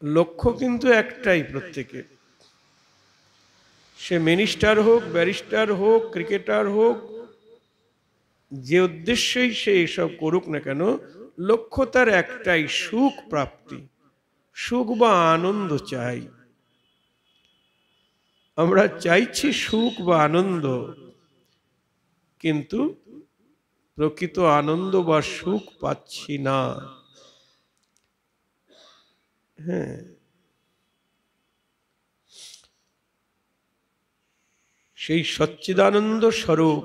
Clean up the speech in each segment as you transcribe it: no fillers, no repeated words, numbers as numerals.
লক্ষ্য কিন্তু একটাই প্রত্যেকের। সে মিনিস্টার হোক, ব্যারিস্টার হোক, ক্রিকেটার হোক, যে উদ্দেশ্যেই সে এসব করুক না কেন, লক্ষ্য তার একটাই, সুখ প্রাপ্তি, সুখ বা আনন্দ চাই। আমরা চাইছি সুখ বা আনন্দ, কিন্তু প্রকৃত আনন্দ বা সুখ পাচ্ছি না। হ্যাঁ, সেই সচ্চিদানন্দ স্বরূপ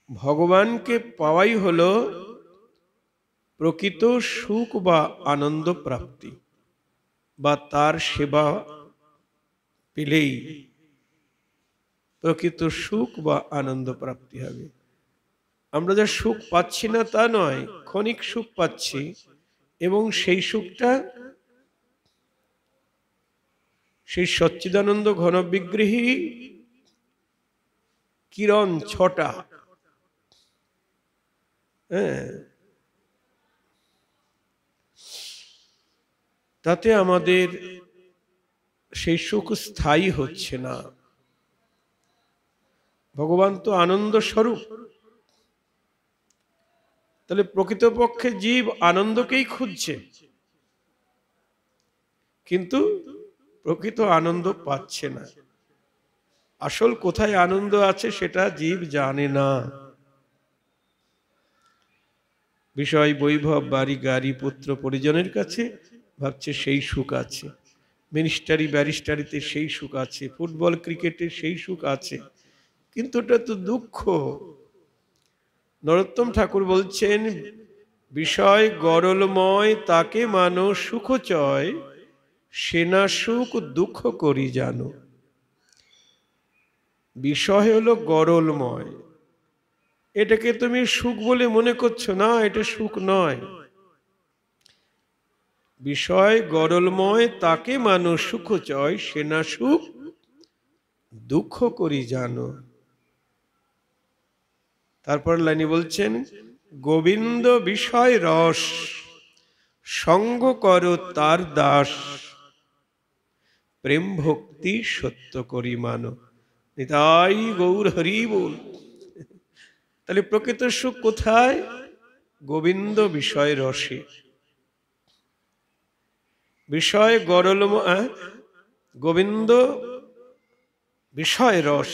ভগবানকে পাওয়াই হলো প্রকৃত সুখ বা আনন্দ প্রাপ্তি, বা তার সেবা পেলেই প্রকৃত সুখ বা আনন্দ প্রাপ্তি হবে। আমরা যা সুখ পাচ্ছি না তা নয়, ক্ষণিক সুখ পাচ্ছি, এবং সেই সুখটা সেই সচ্চিদানন্দ ঘন বিগ্রহী কিরণ ছটা, হ্যাঁ, তাতে আমাদের সেই সুখ স্থায়ী হচ্ছে না। ভগবান তো আনন্দ স্বরূপ, তাহলে প্রকৃতপক্ষে জীব আনন্দকেই খুঁজছে, কিন্তু প্রকৃত আনন্দ পাচ্ছে না। আসল কোথায় আনন্দ আছে সেটা জীব জানে না। বিষয়, বৈভব, বাড়ি গাড়ি, পুত্র পরিজনের কাছে ভাবছে সেই সুখ আছে, মিনিস্টারি ব্যারিস্টারিতে সেই সুখ আছে, ফুটবল ক্রিকেটে সেই সুখ আছে, কিন্তু ওটা তো দুঃখ। নরোত্তম ঠাকুর বলছেন, বিষয় গরলময় তাকে মানো সুখ চয়, সেনা সুখ দুঃখ করি জানো। বিষয় হলো গরলময়, এটাকে তুমি সুখ বলে মনে করছো না, এটা সুখ নয়। বিষয় গরলময় তাকে মানুষ সুখ চয়, সেনা সুখ দুঃখ করি জানো। তারপর লাইনে বলছেন, গোবিন্দ বিষয় রস সঙ্গ করো তার দাস, প্রেম ভক্তি সত্য করি মানো। নিতাই গৌর হরি বল। তাহলে প্রকৃত সুখ কোথায়? গোবিন্দ বিষয় রসে। বিষয় গরলময়, গোবিন্দ বিষয় রস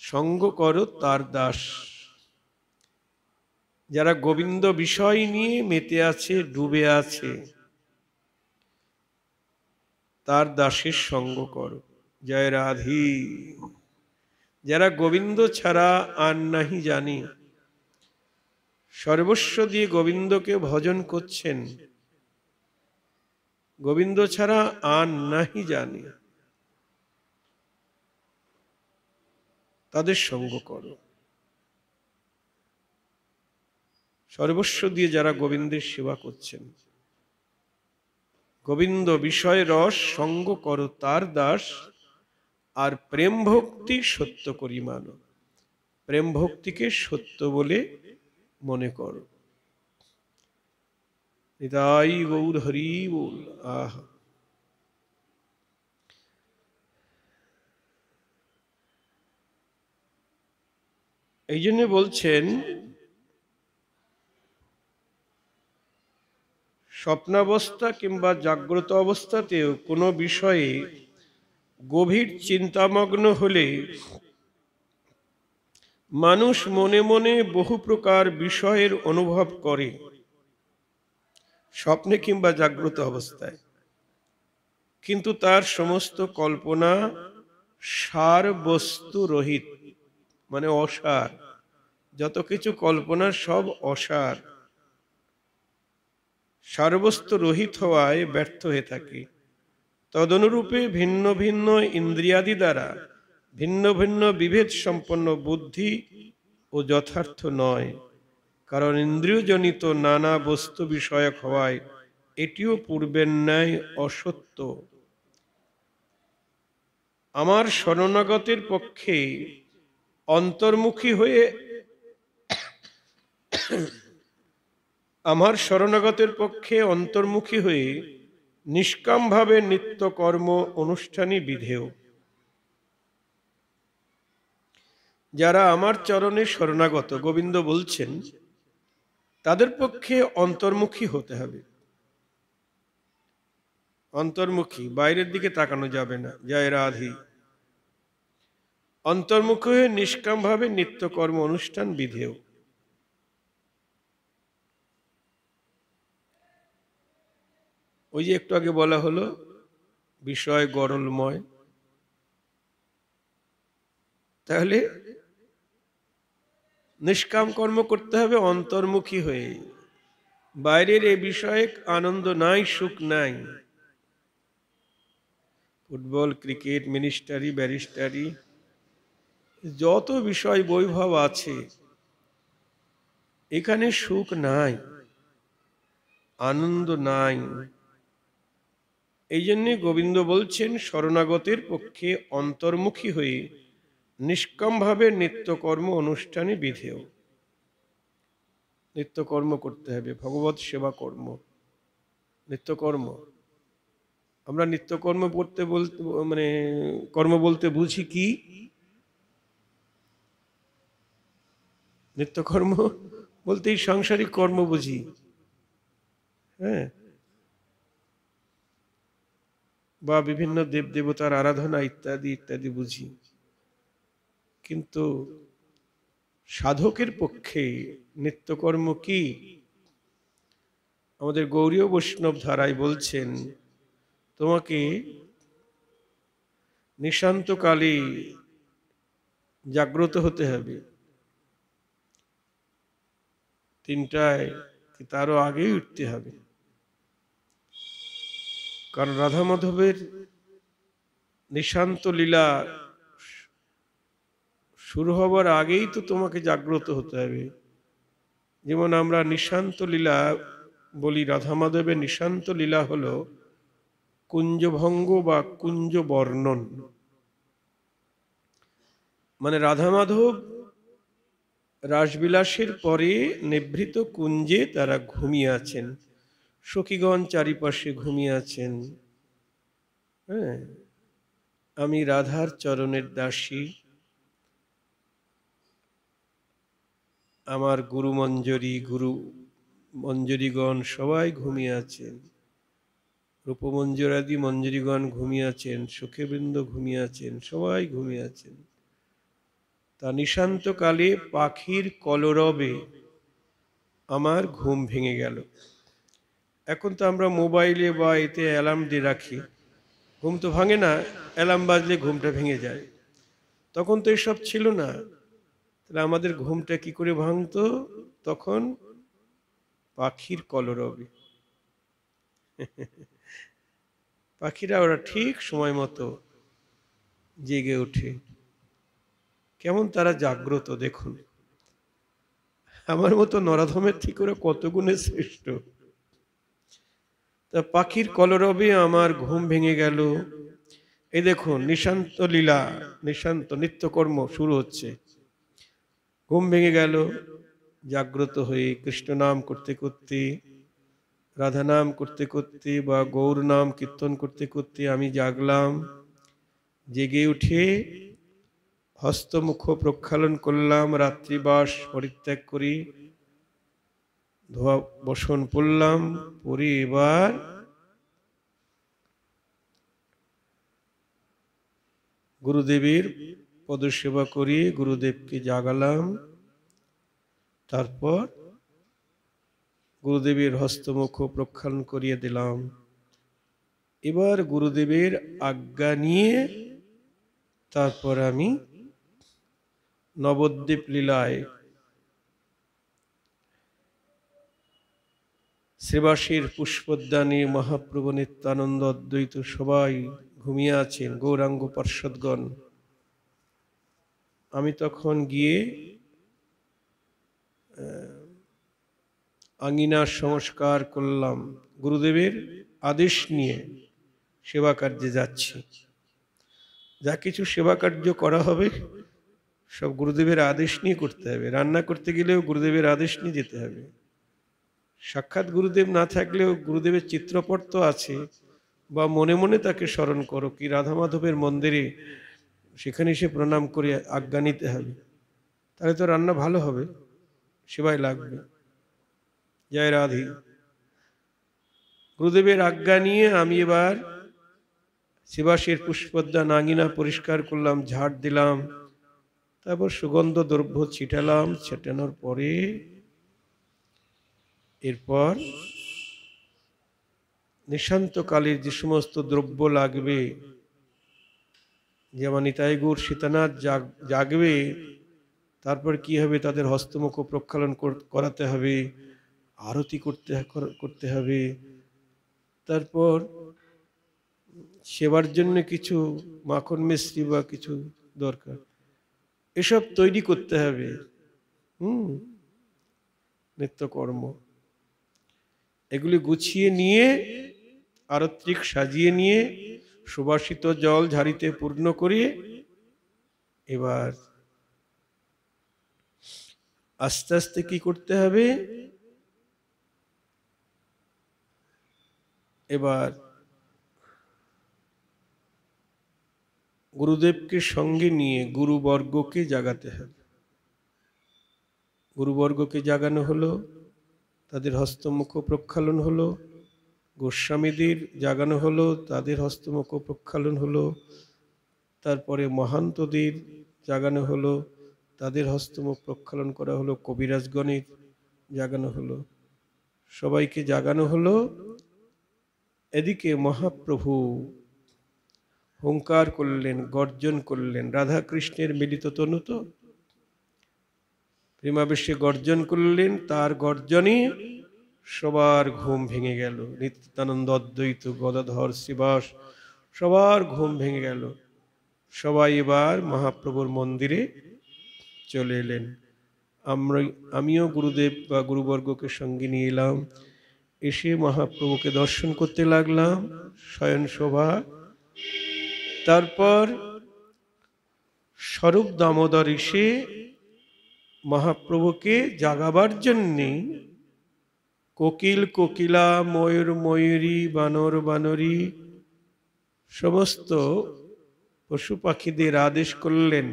সঙ্গ করো তার দাস। যারা গোবিন্দ বিষয় নিয়ে মেতে আছে, ডুবে আছে, তার দাসের সঙ্গ করো। জয় রাধি। যারা গোবিন্দ ছাড়া আর নাহি জানি, সর্বস্ব দিয়ে গোবিন্দকে ভজন করছেন, গোবিন্দ ছাড়া আর নাহি জানি, তাদের সঙ্গ করো। সর্বস্ব দিয়ে যারা গোবিন্দের সেবা করছেন, গোবিন্দ বিষয় রস সঙ্গ করো তার দাস, আর প্রেম ভক্তি সত্য করি মানো। প্রেম ভক্তিকে সত্য বলে মনে করো। নিতাই গৌর হরি বল। আহ, এই জন্য বলছেন, স্বপ্নাবস্থা কিংবা জাগ্রত অবস্থাতেও কোনো বিষয়ে গভীর চিন্তামগ্ন হলে মানুষ মনে মনে বহু প্রকার বিষয়ের অনুভব করে, স্বপ্নে কিংবা জাগ্রত অবস্থায়, কিন্তু তার সমস্ত কল্পনা সার বস্তু রহিত, মানে অসার। যত কিছু কল্পনা সব অসার, সারবস্তু রহিত হওয়ায় ব্যর্থ হয়ে থাকে। তদনুরূপে ভিন্ন ভিন্ন ইন্দ্রিয়াদি দ্বারা ভিন্ন ভিন্ন বিভেদ সম্পন্ন বুদ্ধি ও যথার্থ নয়, কারণ ইন্দ্রিয়জনিত নানা বস্তু বিষয়ক হওয়ায় এটিও পূর্বের ন্যায় অসত্য। আমার শরণাগতের পক্ষে অন্তর্মুখী হয়ে আমার শরণাগতের পক্ষে অন্তর্মুখী হয়ে নিষ্কামভাবে নিত্যকর্ম অনুষ্ঠানই বিধেয়। যারা আমার চরণে শরণাগত, গোবিন্দ বলছেন, তাদের পক্ষে অন্তর্মুখী হতে হবে। অন্তর্মুখী, বাইরের দিকে তাকানো যাবে না। জয় রাধি। অন্তর্মুখী হয়ে নিষ্কামভাবে নিত্যকর্ম অনুষ্ঠান বিধেয়। ওই যে একটু আগে বলা হলো, বিষয় গরলময়। তাহলে নিষ্কাম কর্ম করতে হবে অন্তর্মুখী হয়ে। বাইরের এ বিষয়ে আনন্দ নাই, সুখ নাই। ফুটবল, ক্রিকেট, মিনিস্টারি, ব্যারিস্টারি, যত বিষয় বৈভব আছে, এখানে সুখ নাই, আনন্দ নাই। এই জন্যে গোবিন্দ বলছেন, শরণাগতের পক্ষে অন্তর্মুখী হয়ে নিষ্কামভাবে নিত্যকর্ম অনুষ্ঠানে বিধেয়। নিত্যকর্ম করতে হবে, ভগবত সেবা কর্ম, নিত্যকর্ম। আমরা নিত্যকর্ম করতে বলতে মানে কর্ম বলতে বুঝি কি? নিত্যকর্ম বলতে এই সাংসারিক কর্ম বুঝি। হ্যাঁ, বা বিভিন্ন দেব দেবতার আরাধনা ইত্যাদি ইত্যাদি বুঝি। কিন্তু সাধকের পক্ষে নিত্যকর্ম কি? আমাদের গৌড়ীয় বৈষ্ণব ধারায় বলছেন, তোমাকে নিশান্তকালে জাগ্রত হতে হবে। 3টায় কি তারও আগেই উঠতে হবে। কারণ রাধা মাধবের নিশান্ত লীলা শুরু হবার আগেই তো তোমাকে জাগ্রত হতে হবে। যেমন আমরা নিশান্ত লীলা বলি, রাধা মাধবের নিশান্ত লীলা হলো কুঞ্জভঙ্গ বা কুঞ্জ বর্ণন। মানে রাধা মাধব রাসবিলাসের পরে নিভৃত কুঞ্জে তারা ঘুমিয়ে আছেন, সখীগণ চারিপাশে ঘুমিয়ে আছেন। হ্যাঁ, আমি রাধার চরণের দাসী, আমার গুরু মঞ্জরীগণ সবাই ঘুমিয়ে আছেন, রূপমঞ্জরাদি মঞ্জরীগণ ঘুমিয়ে আছেন, সখীবৃন্দ ঘুমিয়ে আছেন, সবাই ঘুমিয়ে আছেন। তা নিশান্তকালে পাখির কলরবে আমার ঘুম ভেঙে গেল। এখন তো আমরা মোবাইলে বা এতে অ্যালার্ম দিয়ে রাখি, ঘুম তো ভাঙে না, অ্যালার্ম বাজলে ঘুমটা ভেঙে যায়। তখন তো এসব ছিল না। তাহলে আমাদের ঘুমটা কি করে ভাঙতো? তখন পাখির কলরবে। পাখিরা ওরা ঠিক সময় মতো জেগে ওঠে। কেমন তারা জাগ্রত দেখুন। আমার মতো নরাধমের থেকে ওরা কত গুণে শ্রেষ্ঠ। তা পাখির কলরবে আমার ঘুম ভেঙে গেল। এই দেখুন, নিশান্ত লীলা, নিশান্ত নিত্যকর্ম শুরু হচ্ছে। ঘুম ভেঙে গেল, জাগ্রত হয়ে কৃষ্ণ নাম করতে করতে, রাধা নাম করতে করতে বা গৌর নাম কীর্তন করতে করতে আমি জাগলাম। জেগে উঠে হস্তমুখ প্রক্ষালন করলাম, রাত্রিবাস পরিত্যাগ করি, ধোয়া বসন পড়লাম, পরে এবার গুরুদেবের পদসেবা করি, গুরুদেবকে জাগালাম। তারপর গুরুদেবের হস্তমুখ প্রক্ষালন করিয়ে দিলাম। এবার গুরুদেবের আজ্ঞা নিয়ে তারপর আমি নবদ্বীপ লীলায় শ্রীবাসীর পুষ্পোদ্যানে মহাপ্রভু নিত্যানন্দ অদ্বৈত সবাই ঘুমিয়ে আছেন, গৌরাঙ্গ পার্ষদগণ। আমি তখন গিয়ে আঙিনা সংস্কার করলাম, গুরুদেবের আদেশ নিয়ে সেবা কার্যে যাচ্ছি। যা কিছু সেবা কার্য করা হবে সব গুরুদেবের আদেশ নিয়ে করতে হবে। রান্না করতে গেলেও গুরুদেবের আদেশ নিয়ে যেতে হবে, সাক্ষাৎ গুরুদেব না থাকলেও গুরুদেবের চিত্রপট তো আছে, বা মনে মনে তাকে স্মরণ করো। কি রাধা মাধবের মন্দিরে সেখানে এসে প্রণাম করে আজ্ঞা নিতে হবে, তাহলে তো রান্না ভালো হবে, সেবায় লাগবে। জয় রাধি। গুরুদেবের আজ্ঞা নিয়ে আমি এবার শিবাসের পুষ্পোদ্যান আঙিনা পরিষ্কার করলাম, ঝাড় দিলাম, তারপর সুগন্ধ দ্রব্য ছিটালাম। ছিটানোর পরে এরপর নিশান্তকালের যে সমস্ত দ্রব্য লাগবে, যেমন নিতাই গৌর সীতানাথ জাগবে, তারপর কি হবে, তাদের হস্তমুখ প্রক্ষালন করাতে হবে, আরতি করতে হবে, তারপর সেবার জন্য কিছু মাখন মিশ্রি বা কিছু দরকার, এসব তৈরি করতে হবে। নিত্যকর্ম এগুলি গুছিয়ে নিয়ে, আরত্রিক সাজিয়ে নিয়ে, সুবাসিত জল ঝাড়িতে পূর্ণ করিয়ে এবার আস্তে আস্তে কি করতে হবে, এবার গুরুদেবকে সঙ্গে নিয়ে গুরুবর্গকে জাগাতে হবে। গুরুবর্গকে জাগানো হলো, তাদের হস্তমুখ প্রক্ষালন হলো, গোস্বামীদের জাগানো হলো, তাদের হস্তমুখ প্রক্ষালন হলো, তারপরে মহান্তদের জাগানো হলো, তাদের হস্তমুখ প্রক্ষালন করা হলো, কবিরাজগণের জাগানো হলো, সবাইকে জাগানো হলো। এদিকে মহাপ্রভু হুঙ্কার করলেন, গর্জন করলেন, রাধা কৃষ্ণের মিলিত তনু তো, প্রেমাবেশে গর্জন করলেন। তার গর্জনে সবার ঘুম ভেঙে গেল। নিত্যানন্দ, অদ্বৈত, গদাধর, শ্রীবাস সবার ঘুম ভেঙে গেল। সবাই এবার মহাপ্রভুর মন্দিরে চলে এলেন। আমিও গুরুদেব বা গুরুবর্গকে সঙ্গে নিয়ে এলাম। এসে মহাপ্রভুকে দর্শন করতে লাগলাম, শয়ন শোভা। তারপর স্বরূপ দামোদর এসে মহাপ্রভুকে জাগাবার জন্যে কোকিল কোকিলা, ময়ূর ময়ূরী, বানর বানরী সমস্ত পশু পাখিদের আদেশ করলেন,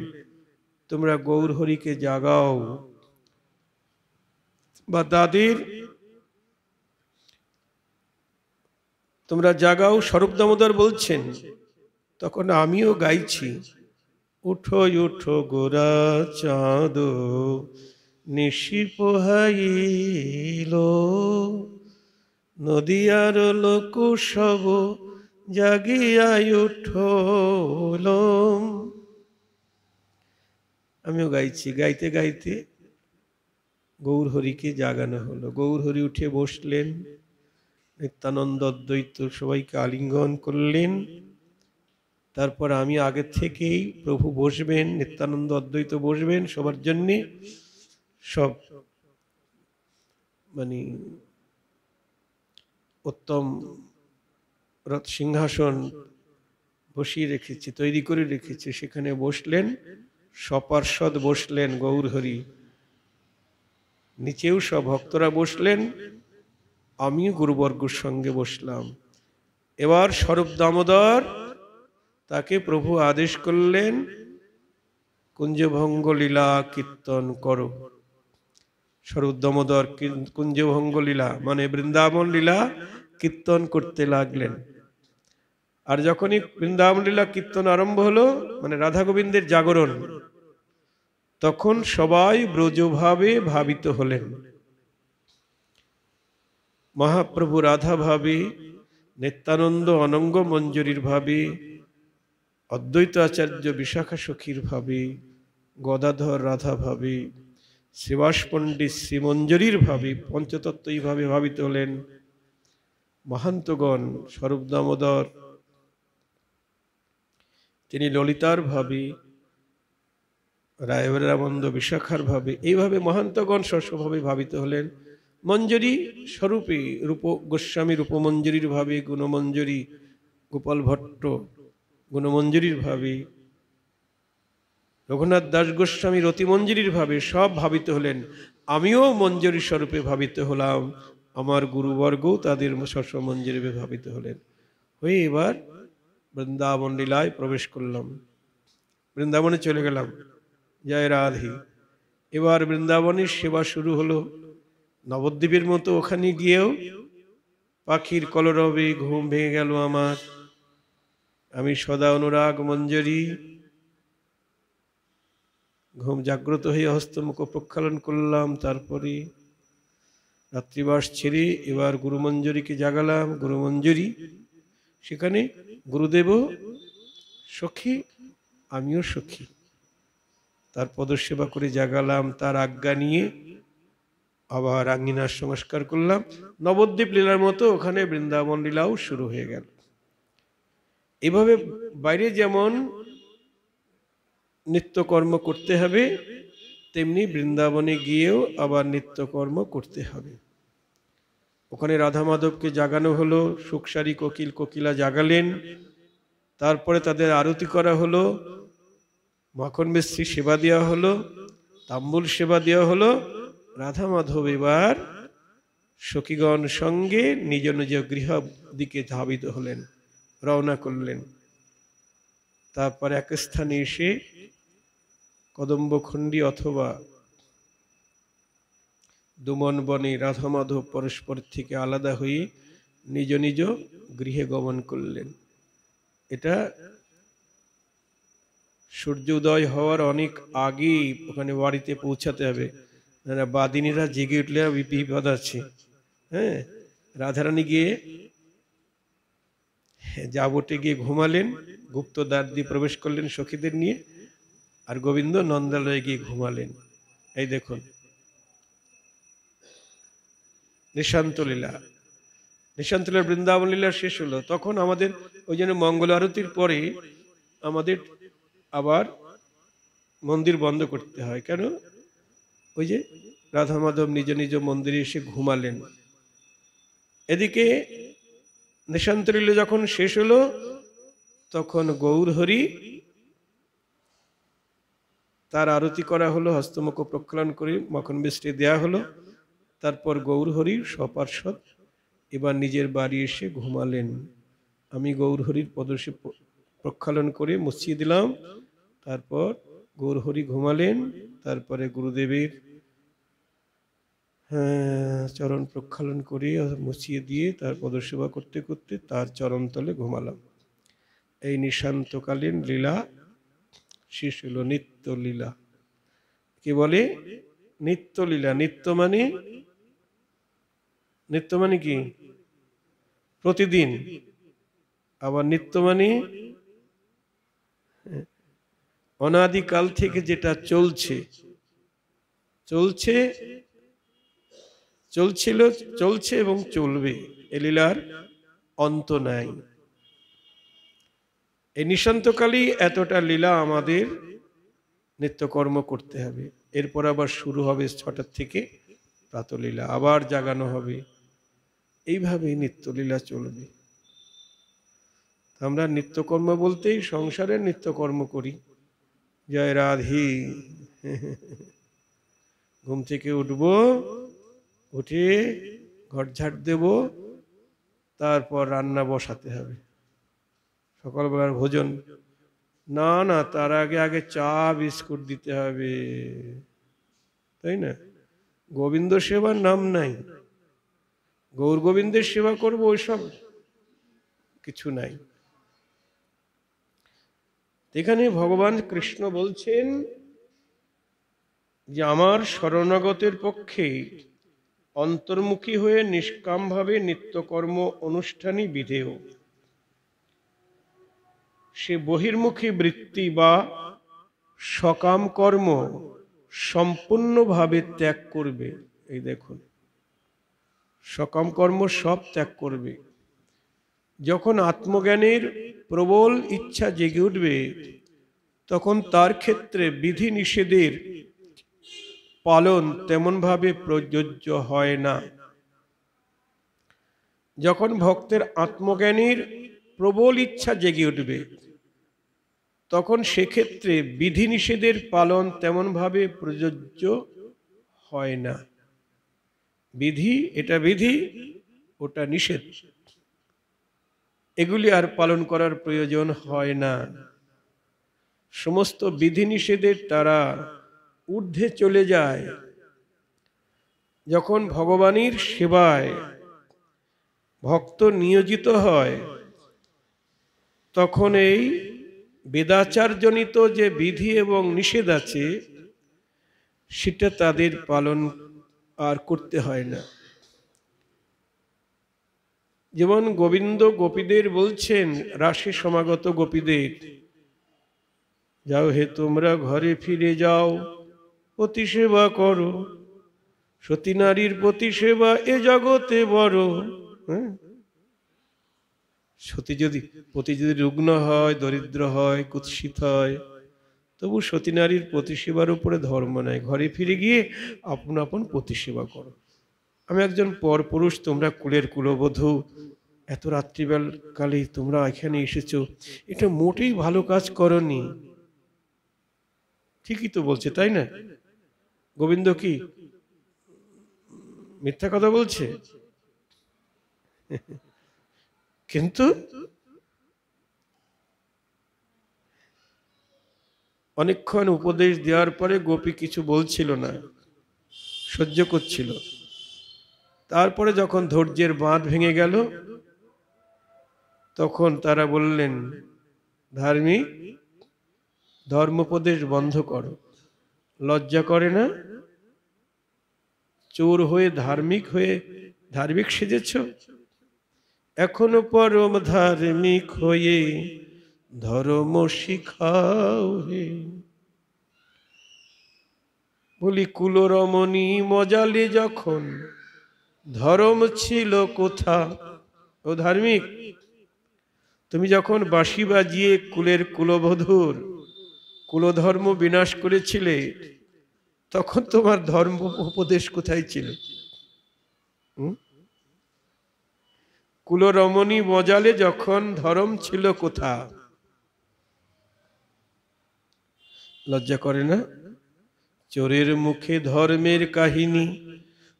তোমরা গৌরহরিকে জাগাও, বা তাদের তোমরা জাগাও। স্বরূপ দামোদর বলছেন, তখন আমিও গাইছি, উঠো উঠো গোরা চাঁদ নিশি পোহাইল, নদিয়ার লোক সব জাগিয়াই উঠল। আমিও গাইছি। গাইতে গাইতে গৌরহরিকে জাগানো হলো। গৌরহরি উঠে বসলেন, নিত্যানন্দ, অদ্বৈত সবাইকে আলিঙ্গন করলেন। তারপর আমি আগে থেকেই, প্রভু বসবেন, নিত্যানন্দ অদ্বৈত বসবেন, সবার জন্যে সব মানে উত্তম সিংহাসন বসিয়ে রেখেছি, তৈরি করে রেখেছি, সেখানে বসলেন। সপার্ষদ বসলেন গৌরহরি, নিচেও সব ভক্তরা বসলেন, আমিও গুরুবর্গর সঙ্গে বসলাম। এবার স্বরূপ দামোদর, তাকে প্রভু আদেশ করলেন, কুঞ্জভঙ্গ লীলা কীর্তন করো। স্বরূপ দামোদর কুঞ্জভঙ্গ লীলা মানে বৃন্দাবন লীলা কীর্তন করতে লাগলেন। আর যখনই বৃন্দাবন লীলা কীর্তন আরম্ভ হলো, মানে রাধা গোবিন্দের জাগরণ, তখন সবাই ব্রজভাবে ভাবিত হলেন। মহাপ্রভু রাধা ভাবে, নিত্যানন্দ অনঙ্গ মঞ্জুরির ভাবে, অদ্বৈত আচার্য বিশাখা সখীর ভাবে, গদাধর রাধা ভাবে, শ্রীবাস পণ্ডিত শ্রীমঞ্জুরির ভাবে, পঞ্চতত্ত্ব এইভাবে ভাবিত হলেন। মহান্তগণ, স্বরূপ দামোদর তিনি ললিতার ভাবে, রায়রামন্দ বিশাখার ভাবে, এইভাবে মহান্তগণ স্বস্বভাবে ভাবিত হলেন। মঞ্জুরি স্বরূপে রূপ গোস্বামী রূপমঞ্জুরির ভাবে, গুণমঞ্জুরি গোপাল ভট্ট গুণমঞ্জুরির ভাবে, রঘুনাথ দাস গোস্বামী রতিমঞ্জুরির ভাবে সব ভাবিত হলেন। আমিও মঞ্জুরি স্বরূপে ভাবিত হলাম। আমার গুরুবর্গও তাদের সসমঞ্জরে ভাবিত হলেন। হয়ে এবার বৃন্দাবন লীলায় প্রবেশ করলাম, বৃন্দাবনে চলে গেলাম। জয় রাধে। এবার বৃন্দাবনের সেবা শুরু হলো। নবদ্বীপের মতো ওখানে গিয়েও পাখির কলরবে ঘুম ভেঙে গেল আমার। আমি সদা অনুরাগ মঞ্জরি, ঘুম জাগ্রত হয়ে হস্তমুখ প্রক্ষালন করলাম। তারপরে রাত্রিবাস ছেড়ে এবার গুরুমঞ্জরীকে জাগালাম। গুরুমঞ্জরী, সেখানে গুরুদেবও সখী, আমিও সখী। তার পদসেবা করে জাগালাম। তার আজ্ঞা নিয়ে আবার আঙ্গিনার সংস্কার করলাম। নবদ্বীপ লীলার মতো ওখানে বৃন্দাবন লীলাও শুরু হয়ে গেল। এভাবে বাইরে যেমন নিত্যকর্ম করতে হবে, তেমনি বৃন্দাবনে গিয়েও আবার নিত্যকর্ম করতে হবে। ওখানে রাধা মাধবকে জাগানো হলো, সুখসারী কোকিল কোকিলা জাগালেন। তারপরে তাদের আরতি করা হলো, মাখন মিশ্রি সেবা দেওয়া হলো, তাম্বুল সেবা দেওয়া হলো। রাধা মাধব এবার সখীগণ সঙ্গে নিজ নিজ গৃহ দিকে ধাবিত হলেন, রওনা করলেন। তারপর এক স্থানে এসে কদম্বখণ্ডী অথবা দুমন বনে রাধা মাধব পরস্পর থেকে আলাদা হয়ে নিজ নিজ গৃহে গমন করলেন। এটা সূর্য উদয় হওয়ার অনেক আগে ওখানে বাড়িতে পৌঁছাতে হবে, বাদিনীরা জেগে উঠলে বিপদ আছে। হ্যাঁ, রাধারানী গিয়ে যাবটে গিয়ে ঘুমালেন, গুপ্ত দ্বার দিয়ে প্রবেশ করলেন সখীদের নিয়ে, আর গোবিন্দ নন্দালয়ে গিয়ে ঘুমালেন। এই দেখুন নিশান্ত লীলা। নিশান্ত লীলা বৃন্দাবন লীলা শেষ হলো। তখন আমাদের ওই জন্য মঙ্গল আরতির পরে আমাদের আবার মন্দির বন্ধ করতে হয়। কেন? ওই যে রাধা মাধব নিজ নিজ মন্দিরে এসে ঘুমালেন। এদিকে নিশান্ত লীলা যখন শেষ হলো, তখন গৌর হরি তার আরতি করা হলো, হস্তমুখ প্রক্ষালন করে মাখন মিষ্টি দেয়া হলো। তারপর গৌর হরির সপার্ষদ এবার নিজের বাড়ি এসে ঘুমালেন। আমি গৌর হরির পদসে প্রক্ষালন করে মুছিয়ে দিলাম। তারপর গৌর হরি ঘুমালেন। তারপরে গুরুদেবের চরণ প্রক্ষালন করে মুছিয়ে দিয়ে তার পদসেবা করতে করতে তার চরণ তলে ঘুমালাম। এই নিশান্তকালীন লীলা শেষ হলো। নিত্য লীলা কি বলে? নিত্য লীলা। নিত্য মানে কি? প্রতিদিন। আবার নিত্য মানে অনাদিকাল থেকে যেটা চলছে, চলছিল, চলছে এবং চলবে। এ লীলার অন্ত নাই। এই নিশান্তকালই এতটা লীলা আমাদের নিত্যকর্ম করতে হবে। এরপর আবার শুরু হবে 6টার থেকে প্রাতলীলা, আবার জাগানো হবে। এইভাবে নিত্যলীলা চলবে। আমরা নিত্যকর্ম বলতেই সংসারের নিত্যকর্ম করি। জয় রাধে। ঘুম থেকে উঠব, উঠে ঘর ঝাড় দেব, তারপর রান্না বসাতে হবে। সকালবেলার ভোজন না, না, তার আগে চা বিস্কুট দিতে হবে, তাই না? গোবিন্দ সেবার নাম নাই। গৌর গোবিন্দের সেবা করবো, ওইসব কিছু নাই। এখানে ভগবান কৃষ্ণ বলছেন যে আমার শরণাগতের পক্ষে অন্তর্মুখী হয়ে নিষ্কামভাবে নিত্যকর্ম অনুষ্ঠানই বিধেয়। সে বহির্মুখী বৃত্তি বা সকাম কর্ম সম্পূর্ণভাবে ত্যাগ করবে। এই দেখুন, সকাম কর্ম সব ত্যাগ করবে। যখন আত্মজ্ঞানের প্রবল ইচ্ছা জেগে উঠবে, তখন তার ক্ষেত্রে বিধি নিষেধের পালন তেমনভাবে প্রযোজ্য হয় না। যখন ভক্তের আত্মজ্ঞানের প্রবল ইচ্ছা জেগে উঠবে, তখন সেক্ষেত্রে বিধি নিষেধের পালন তেমনভাবে প্রযোজ্য হয় না। বিধি, এটা বিধি, ওটা নিষেধ, এগুলি আর পালন করার প্রয়োজন হয় না। সমস্ত বিধি নিষেধের তারা ঊর্ধ্বে চলে যায়। যখন ভগবানের সেবায় ভক্ত নিয়োজিত হয়, তখন এই বেদাচারজনিত যে বিধি এবং নিষেধ আছে, সেটা তাদের পালন আর করতে হয় না। যেমন গোবিন্দ গোপীদের বলছেন, রাসে সমাগত গোপীদের, যাও হে তোমরা ঘরে ফিরে যাও, পতি সেবা করো, সতী নারীর পতি সেবা এ জগতে বড়। সতী যদি পতি যদি রুগ্ন হয়, দরিদ্র হয়, কুৎসিত হয়, তবু সতী নারীর পতি সেবার উপরে ধর্ম নাই। ঘরে ফিরে গিয়ে আপন আপন পতি সেবা করো। আমি একজন পরপুরুষ, তোমরা কুলের কুলবধূ, এত রাত্রিবেল কালে তোমরা এখানে এসেছো, এটা মোটেই ভালো কাজ করনি। ঠিকই তো বলছে, তাই না? গোবিন্দ কি মিথ্যা কথা বলছে? কিন্তু অনেকক্ষণ উপদেশ দেওয়ার পরে গোপী কিছু বলছিল না, সহ্য করছিল। তারপরে যখন ধৈর্যের বাঁধ ভেঙে গেল, তখন তারা বললেন, ধার্মিক, ধর্মোপদেশ বন্ধ করো। লজ্জা করে না? চোর হয়ে ধার্মিক সেজেছ? এখনো পরম ধার্মিক হয়ে ধর্ম শিখাও হে। বলি, কুলরমণী মজালে যখন ধর্ম ছিল কোথা? ও ধার্মিক, তুমি যখন বাঁশি বাজিয়ে কুলের কুলবধূর কুলধর্ম বিনাশ করেছিলে, তখন তোমার ধর্ম উপদেশ কোথায় ছিল? কুলরমণী মজালে যখন ধর্ম ছিল কোথা? লজ্জা করে না? চোরের মুখে ধর্মের কাহিনী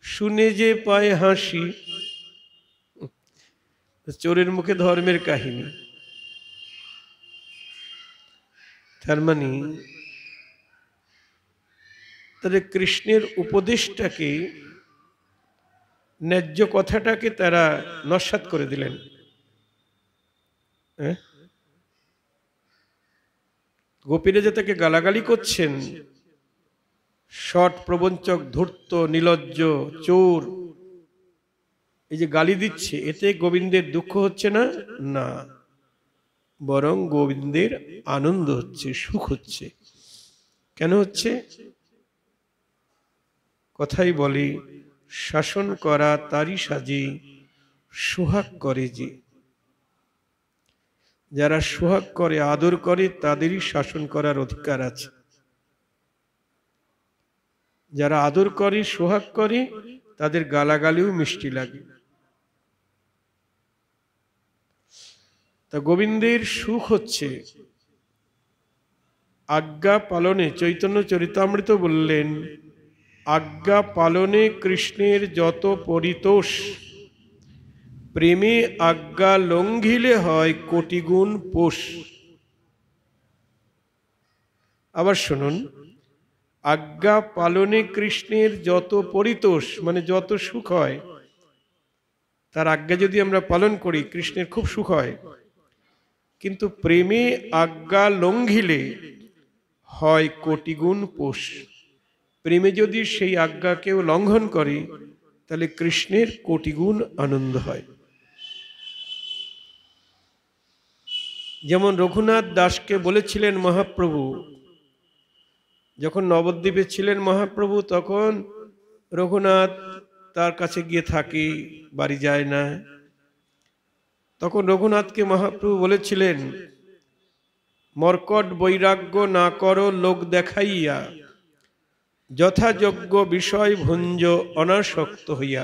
শুনে যে পায় হাসি। চোরের মুখে ধর্মের কাহিনী, তার মানে তাদের কৃষ্ণের উপদেশটাকে, ন্যায্য কথাটাকে তারা নস্যাৎ করে দিলেন। গোপীরা যে তাকে গালাগালি করছেন, শট, প্রবঞ্চক, ধূর্ত, নির্লজ্জ, চোর, এই যে গালি দিচ্ছে, এতে গোবিন্দের দুঃখ হচ্ছে না? না, বরং গোবিন্দের আনন্দ হচ্ছে, সুখ হচ্ছে। কেন হচ্ছে? কথাই বলি, শাসন করা তারই সাজে, সোহাগ করে যে। যারা সোহাগ করে, আদর করে, তাদেরই শাসন করার অধিকার আছে। যারা আদর করে, সোহাগ করে, তাদের গালাগালিও মিষ্টি লাগে। তা গোবিন্দের সুখ হচ্ছে আজ্ঞা পালনে। চৈতন্য চরিতামৃত বললেন, আজ্ঞা পালনে কৃষ্ণের যত পরিতোষ, প্রেমে আজ্ঞা লঙ্ঘিলে হয় কোটি গুণ পোষ। আবার শুনুন, আজ্ঞা পালনে কৃষ্ণের যত পরিতোষ, মানে যত সুখ হয়, তার আজ্ঞা যদি আমরা পালন করি, কৃষ্ণের খুব সুখ হয়। কিন্তু প্রেমে আজ্ঞা লঙ্ঘিলে হয় কোটি গুণ পোষ। প্রেমে যদি সেই আজ্ঞাকেও লঙ্ঘন করে, তাহলে কৃষ্ণের কোটি গুণ আনন্দ হয়। যেমন রঘুনাথ দাসকে বলেছিলেন মহাপ্রভু, যখন নবদ্বীপে ছিলেন মহাপ্রভু, তখন রঘুনাথ তার কাছে গিয়ে থাকে, বাড়ি যায় না। তখন রঘুনাথকে মহাপ্রভু বলেছিলেন, মর্কট বৈরাগ্য না করো লোক দেখাইয়া, যথাযোগ্য বিষয় ভুঞ্জ অনাসক্ত হইয়া।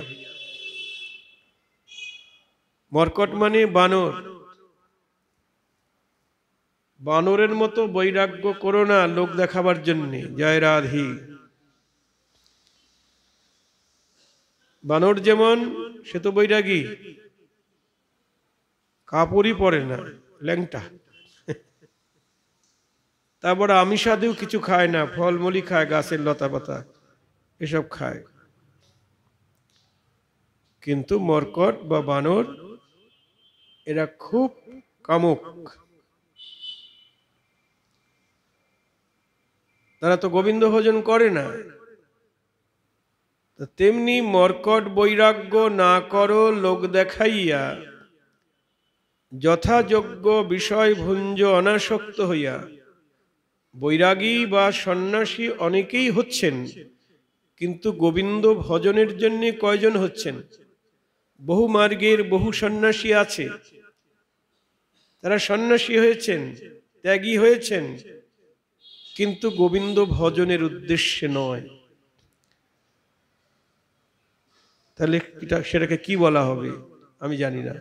মর্কট মানে বানর। বানরের মতো বৈরাগ্য করো না লোক দেখাবার জন্যে। জয় রাধি। বানর যেমন, সে তো বৈরাগী, কাপড়ই পরে না, ল্যাংটা। তারপর আমিষাদিও কিছু খায় না, ফলমূলই খায়, গাছের লতা পাতা এসব খায়। কিন্তু মর্কট বা বানর এরা খুব কামুক, তারা তো গোবিন্দ ভজন করে না। তেমনি মর্কট বৈরাগ্য না করো লোক দেখাইয়া, যথাযোগ্য বিষয় ভুঞ্জ অনাসক্ত হইয়া। বৈরাগী বা সন্ন্যাসী অনেকেই হচ্ছেন, কিন্তু গোবিন্দ ভজনের জন্য কয়জন হচ্ছেন? বহু মার্গের বহু সন্ন্যাসী আছে, তারা সন্ন্যাসী হয়েছেন, ত্যাগী হয়েছেন, কিন্তু গোবিন্দ ভজনের উদ্দেশ্যে নয়। তাহলে সেটাকে কি বলা হবে আমি জানি না।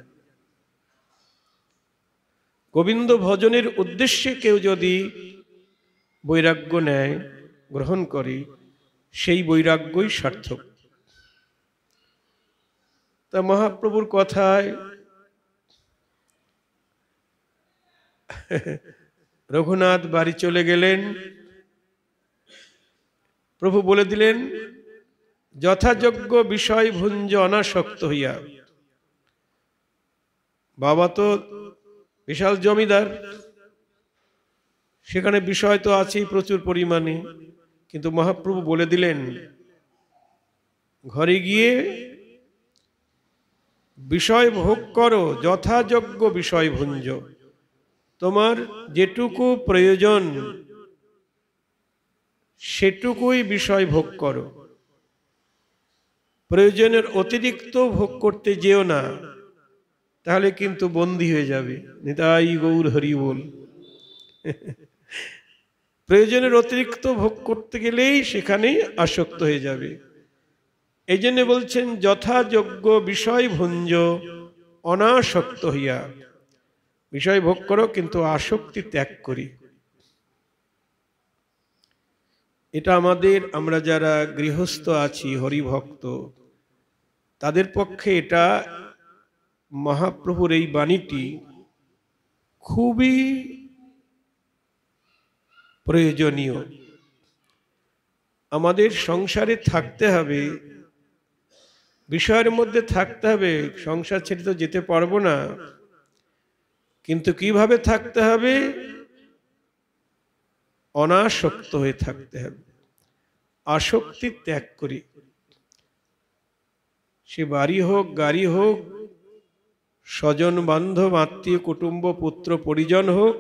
গোবিন্দ ভজনের উদ্দেশ্যে কেউ যদি বৈরাগ্য নেয়, গ্রহণ করে, সেই বৈরাগ্যই সার্থক। তা মহাপ্রভুর কথায় রঘুনাথ বাড়ি চলে গেলেন। প্রভু বলে দিলেন, যথাযোগ্য বিষয় ভুঞ্জ অনাসক্ত হইয়া। বাবা তো বিশাল জমিদার, সেখানে বিষয় তো আছেই প্রচুর পরিমাণে, কিন্তু মহাপ্রভু বলে দিলেন, ঘরে গিয়ে বিষয় ভোগ করো, যথাযোগ্য বিষয় ভুঞ্জ। তোমার যেটুকু প্রয়োজন সেটুকুই বিষয় ভোগ করো, প্রয়োজনের অতিরিক্ত ভোগ করতে যেও না, তাহলে কিন্তু বন্দী হয়ে যাবে। নিতাই গৌর হরি বল। প্রয়োজনের অতিরিক্ত ভোগ করতে গেলেই সেখানেই আসক্ত হয়ে যাবে। এই জন্য বলছেন, যথাযোগ্য বিষয় ভুঞ্জ অনাসক্ত হইয়া। বিষয় ভোগ করো, কিন্তু আসক্তি ত্যাগ করি। এটা আমরা যারা গৃহস্থ আছি, হরিভক্ত, তাদের পক্ষে এটা মহাপ্রভুর এই বাণীটি খুবই প্রয়োজনীয়। আমাদের সংসারে থাকতে হবে, বিষয়ের মধ্যে থাকতে হবে, সংসার ছেড়ে তো যেতে পারবো না। কিন্তু কিভাবে থাকতে হবে? অনাসক্ত হয়ে থাকতে হবে, আসক্তি ত্যাগ করি। সে বাড়ি হোক, গাড়ি হোক, স্বজন বান্ধব আত্মীয় কুটুম্ব পুত্র পরিজন হোক,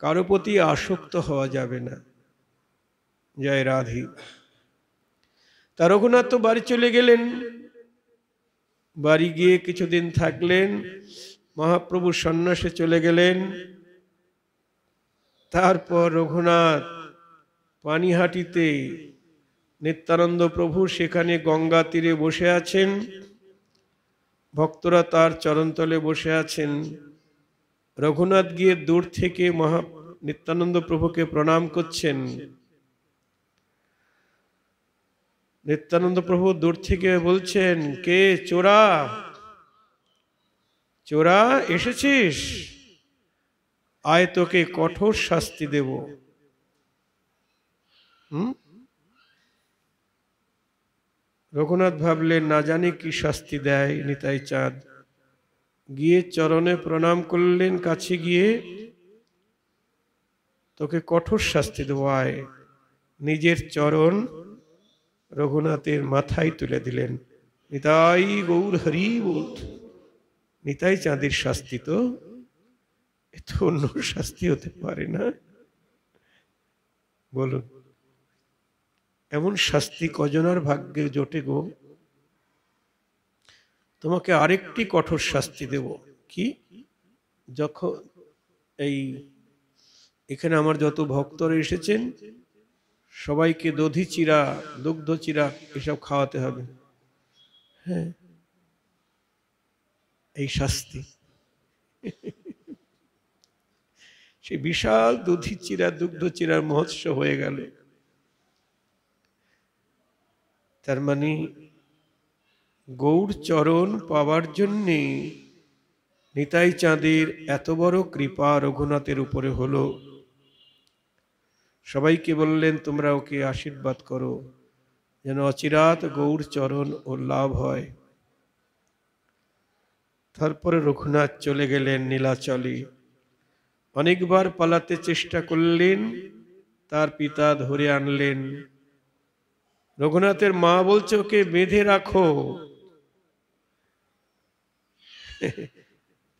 কারো প্রতি আসক্ত হওয়া যাবে না। জয় রাধি। তা রঘুনাথ তো বাড়ি চলে গেলেন। বাড়ি গিয়ে কিছুদিন থাকলেন, মহাপ্রভু সন্ন্যাসে চলে গেলেন। তারপর রঘুনাথ পানিহাটিতে, নিত্যানন্দ প্রভু সেখানে গঙ্গা তীরে বসে আছেন, ভক্তরা তার চরণতলে বসে আছেন। রঘুনাথ গিয়ে দূর থেকে নিত্যানন্দ প্রভুকে প্রণাম করছেন। নিত্যানন্দ প্রভু দূর থেকে বলছেন, কে চোরা? চোরা এসেছিস? আয়, তোকে কঠোর শাস্তি দেব। রঘুনাথ ভাবলেন, না জানি কি শাস্তি দেয় নিতাই চাঁদ। গিয়ে চরণে প্রণাম করলেন, কাছে গিয়ে, তোকে কঠোর শাস্তি দেব, আয়। নিজের চরণ রঘুনাথের মাথায় তুলে দিলেন। নিতাই গৌর হরি বল। নিতাই চাঁদের শাস্তি তো, এত অন্য শাস্তি হতে পারে না। বলুন, এমন শাস্তি কজনার ভাগ্যে জোটে গো? তোমাকে আরেকটি কঠোর শাস্তি দেব। কি? যখন এখানে আমার যত ভক্তরা এসেছেন, সবাইকে দধি চিরা, দুগ্ধ চিরা এসব খাওয়াতে হবে। হ্যাঁ, এই শাস্তি। সেই বিশাল দধি চিরা, দুগ্ধ চিরার মহোৎসব হয়ে গেল। তার মানে গৌর চরণ পাওয়ার জন্যে নিতাই চাঁদের এত বড় কৃপা রঘুনাথের উপরে হলো। সবাইকে বললেন তোমরা ওকে আশীর্বাদ করো যেন অচিরাত গৌর চরণ ও লাভ হয়। তারপরে রঘুনাথ চলে গেলেন নীলাচলে। অনেকবার পালাতে চেষ্টা করলেন, তার পিতা ধরে আনলেন। রঘুনাথের মা বলছে ওকে বেঁধে রাখো।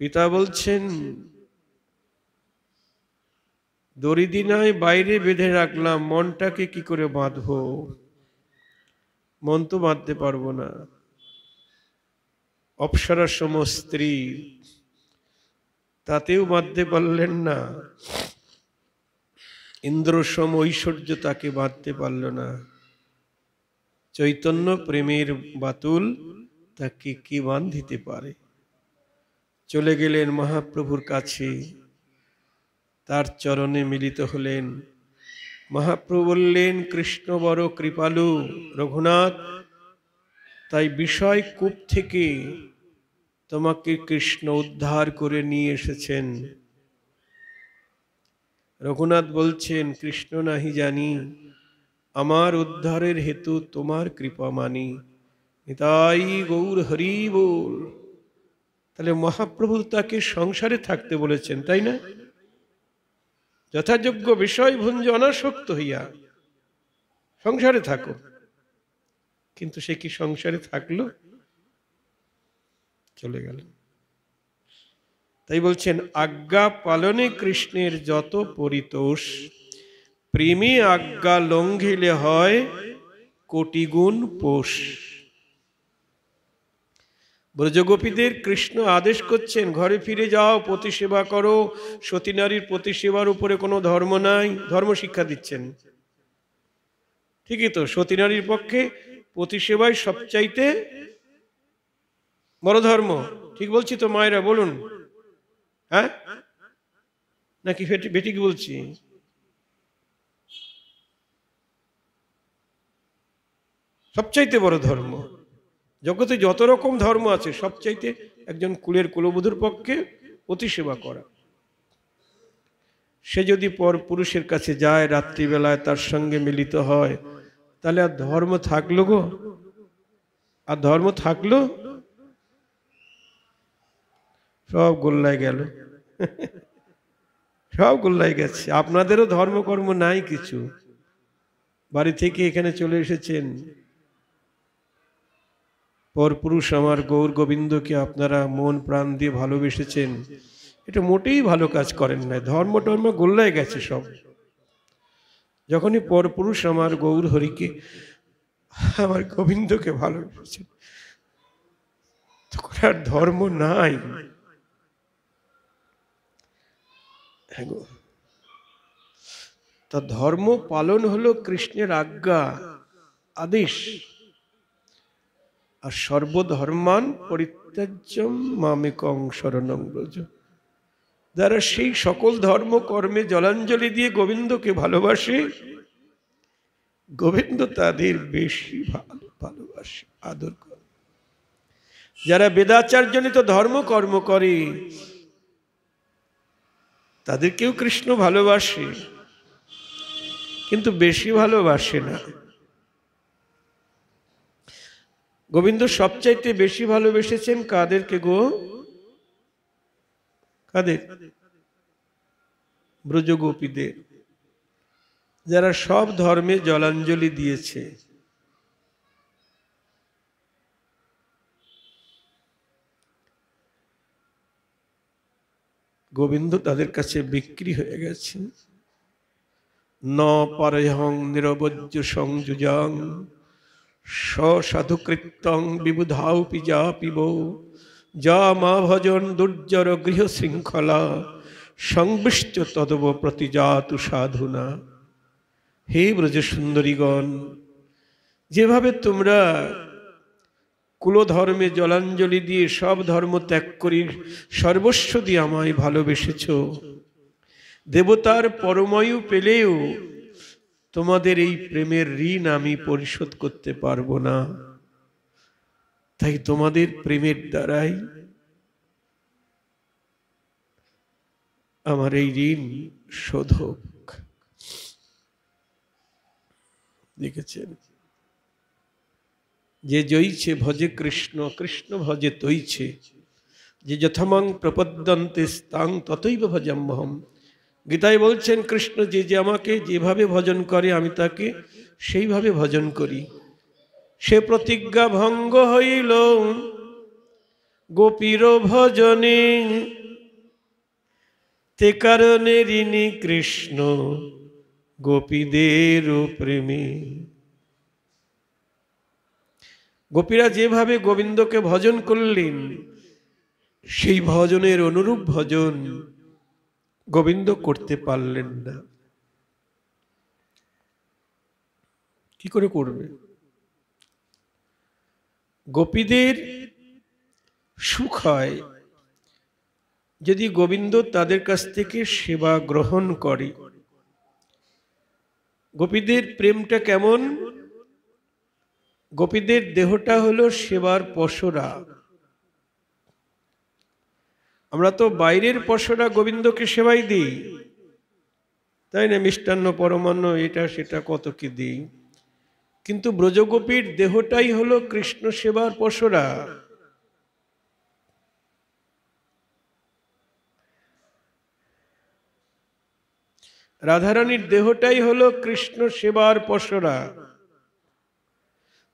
পিতা বলছেন দড়ি নয় বাইরে বেঁধে রাখলাম, মনটাকে কি করে বাঁধবো? মন তো বাঁধতে পারবো না। অপ্সরা সম স্ত্রী, তাতেও বাঁধতে পারলেন না। ইন্দ্র সম ঐশ্বর্য, তাকে বাঁধতে পারল না। চৈতন্য প্রেমের বাতুল, তাকে কি বাঁধিতে পারে? চলে গেলেন মহাপ্রভুর কাছে, তার চরণে মিলিত হলেন। মহাপ্রভু বললেন কৃষ্ণ বড় কৃপালু রঘুনাথ, তাই বিষয় কূপ থেকে তোমাকে কৃষ্ণ উদ্ধার করে নিয়ে এসেছেন। রঘুনাথ বলছেন কৃষ্ণ নাহি জানি, আমার উদ্ধারের হেতু তোমার কৃপা মানি। নিতাই গৌর হরি বল। তাহলে মহাপ্রভু তাকে সংসারে থাকতে বলেছেন, তাই না? যথাযোগ্য বিষয় ভুঞ্জ অনাসক্ত হইয়া সংসারে থাকো। কিন্তু সে কি সংসারে থাকলো? চলে গেল। তাই বলছেন আজ্ঞা পালনে কৃষ্ণের যত পরিতোষ, প্রেমে আজ্ঞা লঙ্ঘিলে হয় কোটি গুণ পোষ। ব্রজগোপীদের কৃষ্ণ আদেশ করছেন ঘরে ফিরে যাও, পতি সেবা করো। সতী নারীর পতি সেবার উপরে কোনো ধর্ম নাই, ধর্ম শিক্ষা দিচ্ছেন। ঠিকই তো, সতী নারীর পক্ষে পতি সেবাই সবচাইতে বড় ধর্ম। ঠিক বলছি তো মায়েরা? বলুন হ্যাঁ নাকি বেটিকে বলছি? সবচাইতে বড় ধর্ম। জগতে যত রকম ধর্ম আছে সবচাইতে একজন কুলের কুলবধূর পক্ষে পতি সেবা করা। সে যদি পর পুরুষের কাছে যায়, রাত্রিবেলায় তার সঙ্গে মিলিত হয়, তাহলে আর ধর্ম থাকলো গো? আর ধর্ম থাকলো? সব গোল্লায় গেল, সব গোল্লায় গেছে। আপনাদেরও ধর্মকর্ম নাই কিছু। বাড়ি থেকে এখানে চলে এসেছেন, পরপুরুষ আমার গৌর গোবিন্দকে আপনারা মন প্রাণ দিয়ে ভালোবেসেছেন, এটা মোটেই ভালো কাজ করেন না। ধর্ম টর্ম গোল্লায় গেছে সব। যখনই পরপুরুষ আমার গৌর হরিকে, আমার গোবিন্দকে ভালোবেসেছেন, তখন আর ধর্ম নাই। তা ধর্ম পালন হলো কৃষ্ণের আজ্ঞা, আদেশ। আর সর্বধর্মান পরিত্যাজ্যম মামেকং শরণং ব্রজ। যারা সেই সকল ধর্ম কর্মে জলাঞ্জলি দিয়ে গোবিন্দকে ভালোবাসে, গোবিন্দ তাদের বেশি ভালোবাসে, আদর করে। যারা বেদাচারজনিত ধর্ম কর্ম করে তাদেরকেও কৃষ্ণ ভালোবাসে, কিন্তু বেশি ভালোবাসে না। গোবিন্দ সবচাইতে বেশি ভালোবেসেছেন কাদেরকে গো? কাদের? ব্রজগোপীদের, যারা সব ধর্মে জলাঞ্জলি দিয়েছে। গোবিন্দ তাদের কাছে বিক্রি হয়ে গেছে। ন পারহং নিরবজ্য সংযুজাং সাধুকৃত্যং বিবুধাও পিজা পিব যা মা ভজন দুর্জর গৃহ শৃঙ্খলা সংবিষ্ট তদব প্রতিজাতু সাধুনা। হে ব্রজ সুন্দরীগণ, যেভাবে তোমরা কুলধর্মে জলাঞ্জলি দিয়ে সব ধর্ম ত্যাগ করি সর্বস্ব দিয়ে আমায় ভালোবেসেছ, দেবতার পরমায়ু পেলেও তোমাদের এই প্রেমের ঋণ আমি পরিশোধ করতে পারবো না। তাই তোমাদের প্রেমের দ্বারাই আমার এই ঋণ শোধ হোক। দেখেছেন, যে জয়ীছে ভজে কৃষ্ণ, কৃষ্ণ ভজে তৈছে, যে যথামাং প্রপদ্যন্তে স্তাং ততৈব ভজাম্যহম। গীতায় বলছেন কৃষ্ণ যে যে আমাকে যেভাবে ভজন করে আমি তাকে সেইভাবে ভজন করি। সে প্রতিজ্ঞা ভঙ্গ হইল গোপীর ভজনে, তে কারণে ঋণী কৃষ্ণ গোপীদের প্রেমে। গোপীরা যেভাবে গোবিন্দকে ভজন করলেন সেই ভজনের অনুরূপ ভজন গোবিন্দ করতে পারলেন না। কি করে করবে? গোপীদের সুখ হয় যদি গোবিন্দ তাদের কাছ থেকে সেবা গ্রহণ করে। গোপীদের প্রেমটা কেমন? গোপীদের দেহটা হলো সেবার পসরা। আমরা তো বাইরের পসরা গোবিন্দকে সেবাই দিই, তাই না? মিষ্টান্ন পরমান্ন এটা সেটা কত কি দিই, কিন্তু ব্রজগোপীর দেহটাই হলো কৃষ্ণ সেবার পসরা। রাধারানীর দেহটাই হলো কৃষ্ণ সেবার পসরা।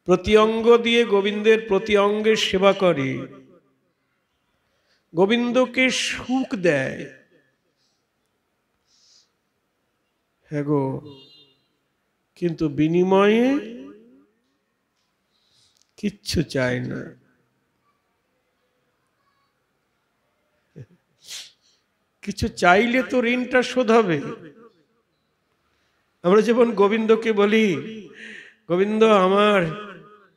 প্রতি অঙ্গ দিয়ে গোবিন্দের প্রতি অঙ্গের সেবা করে, গোবিন্দকে সুখ দেয়। হ্যাঁ গো, কিন্তু বিনিময়ে কিচ্ছু চায় না। কিছু চাইলে তো ঋণটা শোধ হবে। আমরা যেমন গোবিন্দকে বলি, গোবিন্দ আমার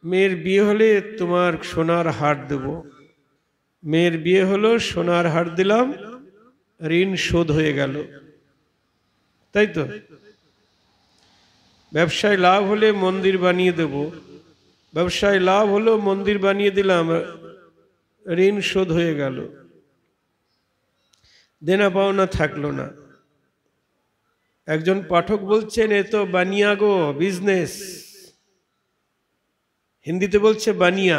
মেয়ের বিয়ে হলে তোমার সোনার হার দেব। মেয়ের বিয়ে হলো, সোনার হার দিলাম, ঋণ শোধ হয়ে গেল, তাই তো? ব্যবসায় লাভ হলে মন্দির বানিয়ে দেব, ব্যবসায় লাভ হলো মন্দির বানিয়ে দিলাম, ঋণ শোধ হয়ে গেল, দেনা পাওনা থাকলো না। একজন পাঠক বলছেন এ তো বানিয়া গো, বিজনেস। হিন্দিতে বলছে বানিয়া,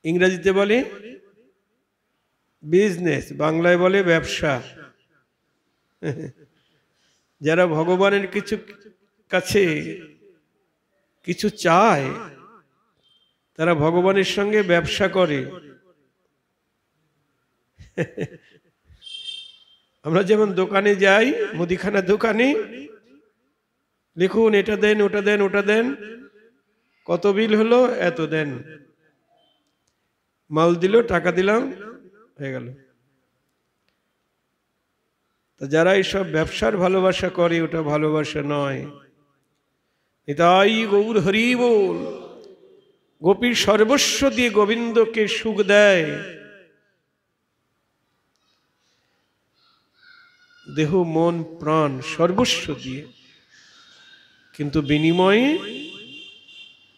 ইংরেজিতে বলে বিজনেস, বাংলায় বলে ব্যবসা। যারা ভগবানের কিছু কাছে কিছু চায় তারা ভগবানের সঙ্গে ব্যবসা করে। আমরা যেমন দোকানে যাই, মুদিখানা দোকানে, লিখুন এটা দেন ওটা দেন ওটা দেন, কত বিল হলো, এত দেন, মাল দিল, টাকা দিলাম, হয়ে গেল। তা যারা এইসব ব্যবসার ভালোবাসা করে ওটা ভালোবাসা নয়। নিতাই গৌর হরি বল। গোপীর সর্বস্ব দিয়ে গোবিন্দকে সুখ দেয়, দেহ মন প্রাণ সর্বস্ব দিয়ে, কিন্তু বিনিময়ে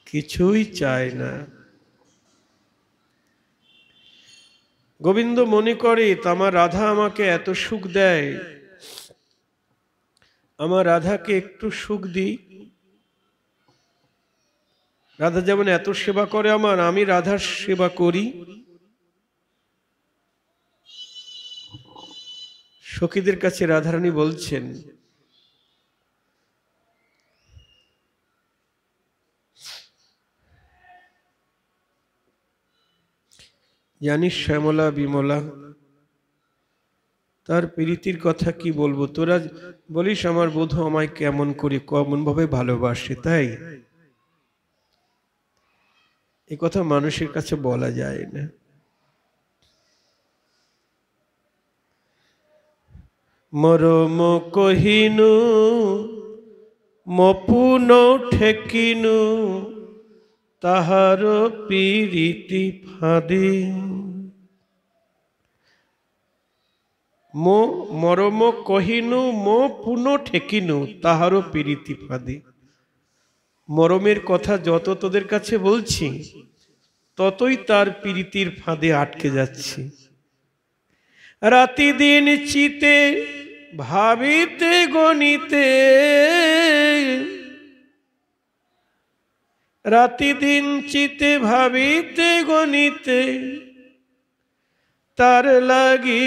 কিছুই চায় না। গোবিন্দ মনে করে আমার রাধা আমাকে এত সুখ দেয়, আমার রাধাকে একটু সুখ দিই। রাধা যেমন এত সেবা করে আমার, আমি রাধার সেবা করি। সখীদের কাছে রাধারানী বলছেন, জানিস শ্যামলা বিমলা, তার প্রীতির কথা কি বলবো? তোরা বলিস আমার বধূ আমায় কেমন করে কেমন ভাবে ভালোবাসে, তাই এ কথা মানুষের কাছে বলা যায় না। মরম কহিনু মপুন ঠেকিনু, তাহার প্রীতি ফাঁদে। মরম কহিনু মো পুন ঠেকিনু, তাহারও প্রীতি ফাঁদে। মরমের কথা যত তোদের কাছে বলছি ততই তার প্রীতির ফাঁদে আটকে যাচ্ছি। রাতি দিন চিতে ভাবিতে গণিতে, রাতি দিন চিতে ভাবিতে গণিতে, তার লাগি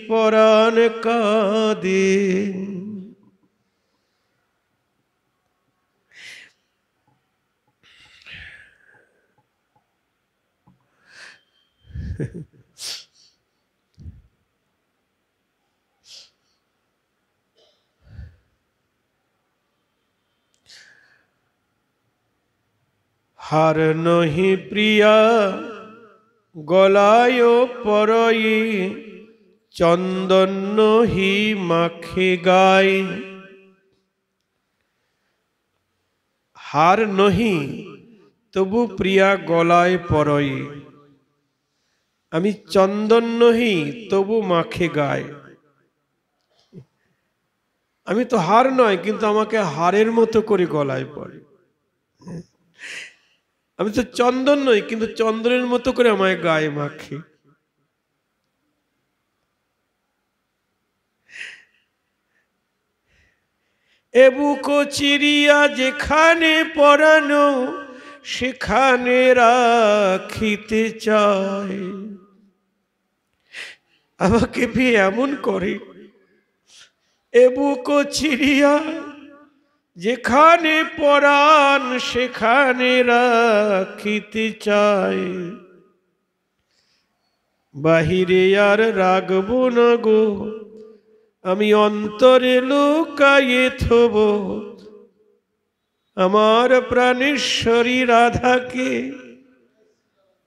পরাণ কাঁদে। হার নহি প্রিয়া গলায় পরই, চন্দন নহি মাখে গায়। হার নহি তবু প্রিয়া গলায় পরই, আমি চন্দন নহি তবু মাখে গায়। আমি তো হার নয়, কিন্তু আমাকে হারের মতো করে গলায় পরে। আমি তো চন্দন নই, কিন্তু চন্দনের মতো করে আমায় গায়ে মাখে। এ বুকো চিরিয়া যেখানে পরানো, সেখানে রাখিতে চায়। আমাকে পেয়ে এমন করে, এ বুকো চিরিয়া যেখানে পরাণ, সেখানে রাখিতে চায়। বাহিরে আর রাখবো না গো, আমি অন্তরে লুকায়ে থব আমার প্রাণেশ্বরী রাধাকে।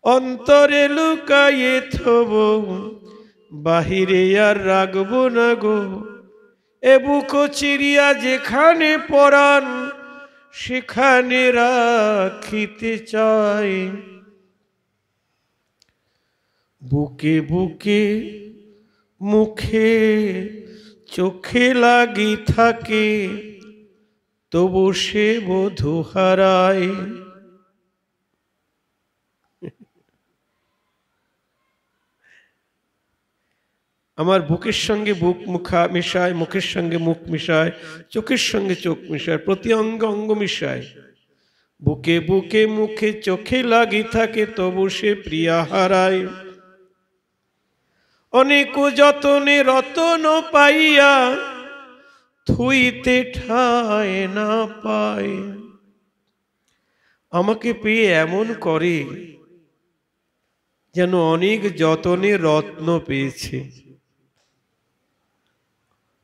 অন্তরে লুকায়ে থব, বাহিরে আর রাখবো না গো। এ বুকো চিরিয়া যেখানে পরাণ, সেখানে রাখিতে চায়। বুকে বুকে মুখে চোখে লাগি থাকে, তবু সে বধূ হারায়। আমার বুকের সঙ্গে বুক মুখা মিশায়, মুখের সঙ্গে মুখ মিশায়, চোখের সঙ্গে চোখ মিশায়, প্রতি অঙ্গ অঙ্গ মিশায়। বুকে বুকে মুখে চোখে লাগি থাকে, তবু সে প্রিয়া হারায়। অনেক যতনে রতন পাইয়া, থুইতে ঠায় না পায়। আমাকে পেয়ে এমন করে যেন অনেক যতনে রত্ন পেয়েছে।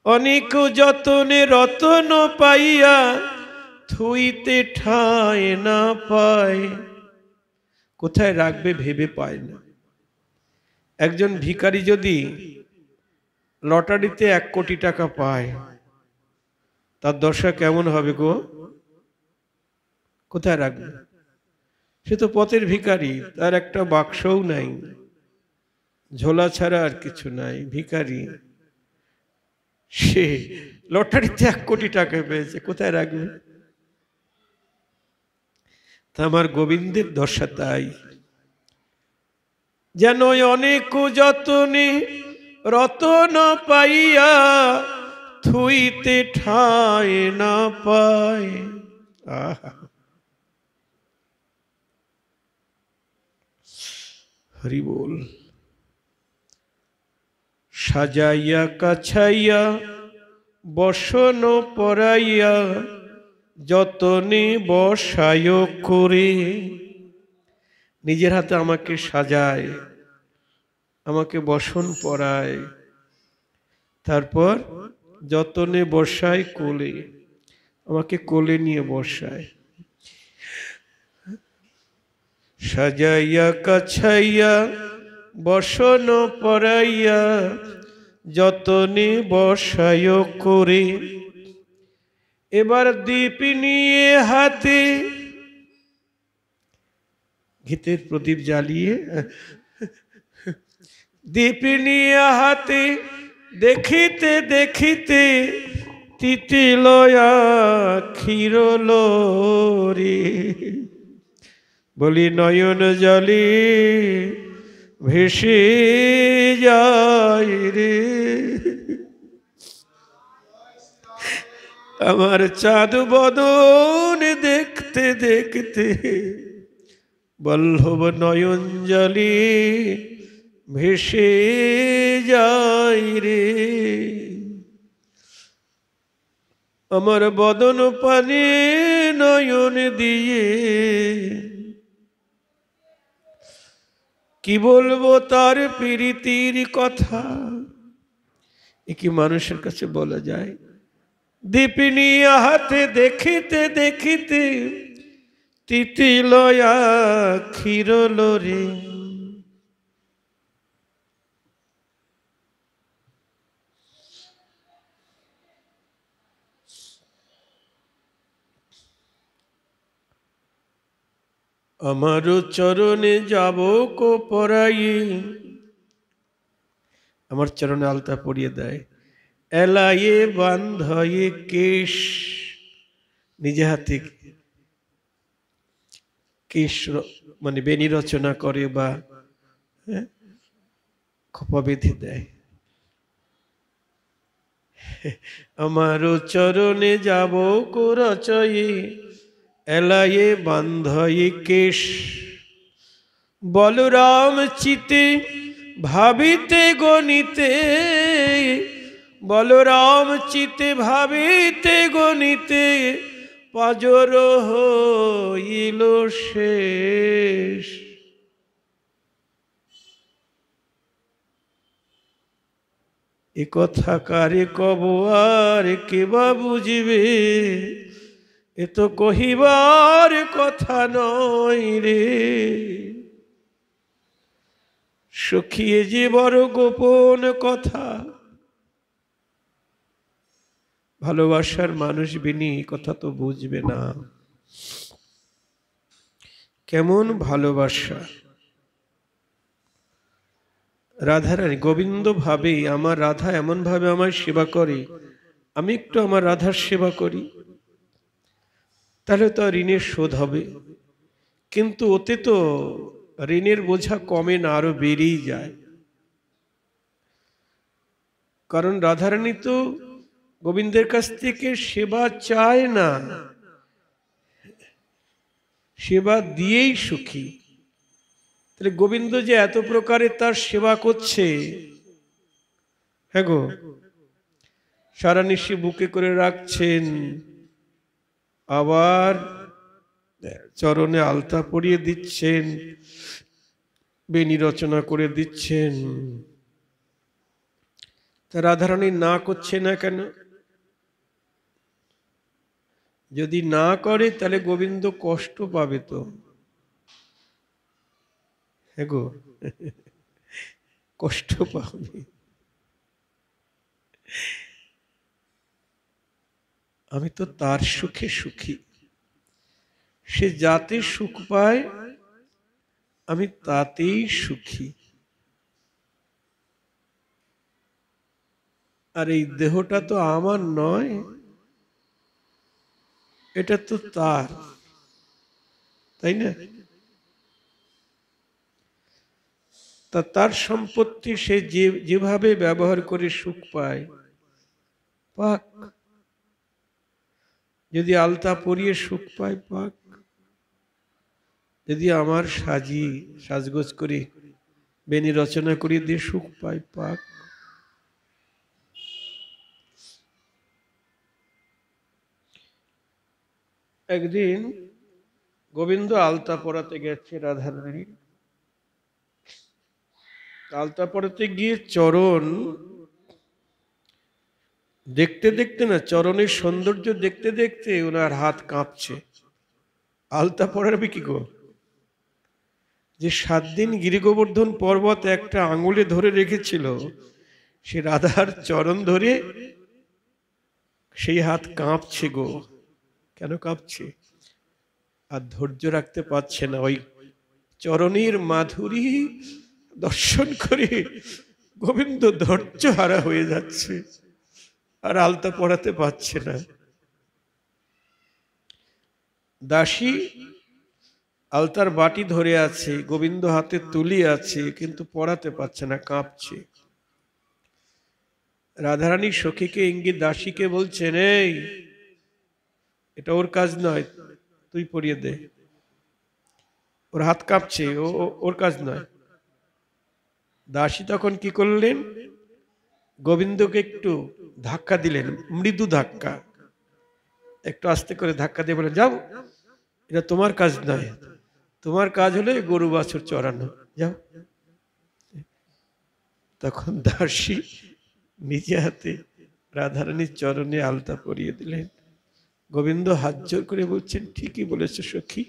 অনেক যতনে রতন পাইয়া, থুইতে ঠায় না পায়। কোথায় রাখবে ভেবে পায় না। একজন ভিখারি যদি লটারিতে 1 কোটি টাকা পায়, তার দশা কেমন হবে গো? কোথায় রাখবে? সে তো পথের ভিখারি, তার একটা বাক্সও নাই, ঝোলা ছাড়া আর কিছু নাই, ভিখারি। সে লটারিতে 1 কোটি টাকা পেয়েছে, কোথায় রাখবে? তা আমার গোবিন্দের দশা তাই, যেন অনেক যতনে রতন পাইয়া, থুইতে ঠায় না পায়। আহা, হরি বল। সাজাইয়া কাছাইয়া বসন পরাইয়া, যতনে বসায় করে। নিজের হাতে আমাকে সাজায়, আমাকে বসন পরায়, তারপর যতনে বসায় কোলে, আমাকে কোলে নিয়ে বসায়। সাজাইয়া কাছাইয়া বসন পরাইয়া, যতনে বসায় করে। এবার দীপ নিয়ে হাতে, ঘিতের প্রদীপ জ্বালিয়ে, দীপ নিয়ে হাতে, দেখিতে দেখিতে তিতিলয়া ক্ষীরলো রে। বলি নয়ন জলে ভেসে যায় রে আমার চাঁদ বদন দেখতে দেখতে বল্লভ নয়ন জলে ভেসে যায় রে আমার বদন পানে নয়ন দিয়ে কি বলবো তার প্রীতির কথা এ কি মানুষের কাছে বলা যায় দীপিনী হাতে দেখিতে দেখিতে তিতিলয়া ক্ষীরল রে আমার চরণে যাব কো পরাই আমার চরণে আলতা পরিয়ে দেয় এলায়ে বান্ধয়ে কেশ নিজে হাতে কেশ মানে বেনি রচনা করে বা খোপা বেঁধে দেয় আমার চরণে যাব কো রচয়ে এলায়ে বান্ধয়ে কেশ বলরাম চিতে ভাবিতে গণিতে বলরাম চিতে ভাবিতে গণিতে পাজর হইল শেষ এ কথা কারে কব আর কেবা বুঝিবে এ তো কহিবার কথা নয় রে সখিয়ে যে বড় গোপন কথা ভালোবাসার মানুষ বিনি কথা তো বুঝবে না কেমন ভালোবাসা রাধারানী গোবিন্দ ভাবে আমার রাধা এমন ভাবে আমার সেবা করে আমি একটু আমার রাধার সেবা করি তাহলে তো ঋণের শোধ হবে কিন্তু ওতে তো ঋণের বোঝা কমে না আরো বেড়েই যায় কারণ রাধারানী তো গোবিন্দের কাছ থেকে সেবা চায় না সেবা দিয়েই সুখী তাহলে গোবিন্দ যে এত প্রকারে তার সেবা করছে হ্যাঁ গো সারা নিশি বুকে করে রাখছেন আবার চরণে আলতা পরিয়ে দিচ্ছেন বেনি রচনা করে দিচ্ছেন তা রাধারানী না করছে না কেন যদি না করে তাহলে গোবিন্দ কষ্ট পাবে তো হ্যাঁ গো কষ্ট পাবে আমি তো তার সুখে সুখী সে যাতে সুখ পায় আমি তাতেই সুখী আর এই দেহটা তো আমার নয় এটা তো তার তাই না তা তার সম্পত্তি সে যেভাবে ব্যবহার করে সুখ পায় পাক যদি আলতা পরিয়ে সুখ পায় পাক যদি আমার সাজগোজ করে বেনি রচনা করিয়ে দিয়ে সুখ পায় পাক একদিন গোবিন্দ আলতা পরাতে গেছে রাধারানী আলতা পরাতে গিয়ে চরণ দেখতে দেখতে না চরণের সৌন্দর্য দেখতে দেখতে ওনার হাত কাঁপছে আলতা পরাবে কি গো যে 7 দিন গিরিগোবর্ধন পর্বত একটা আঙুলে ধরে রেখেছিল সে রাধার চরণ ধরে সেই হাত কাঁপছে গো কেন কাঁপছে আর ধৈর্য রাখতে পারছে না ওই চরণের মাধুরী দর্শন করে গোবিন্দ ধৈর্য হারা হয়ে যাচ্ছে আর আলতা পরাতে পারছে না দাসী আলতার বাটি ধরে আছে, গোবিন্দ হাতে তুলি আছে, কিন্তু পড়াতে পারছে না, কাঁপছে। রাধারানী সখীকে ইঙ্গিত দাসীকে বলছেন, এই এটা ওর কাজ নয়, তুই পড়িয়ে দে। ওর হাত কাঁপছে, ওর কাজ নয়। দাসী তখন কি করলেন, গোবিন্দকে একটু ধাক্কা দিলেন, মৃদু ধাক্কা, একটু আস্তে করে ধাক্কা দিয়ে বলেন, যাও, এটা তোমার কাজ নয়, তোমার কাজ হলো গরু বাছুর চড়ানো, যাও। তখন দাসী নিজে হাতে রাধারানীর চরণে আলতা পরিয়ে দিলেন। গোবিন্দ হাত জোর করে বলছেন, ঠিকই বলেছে সখী,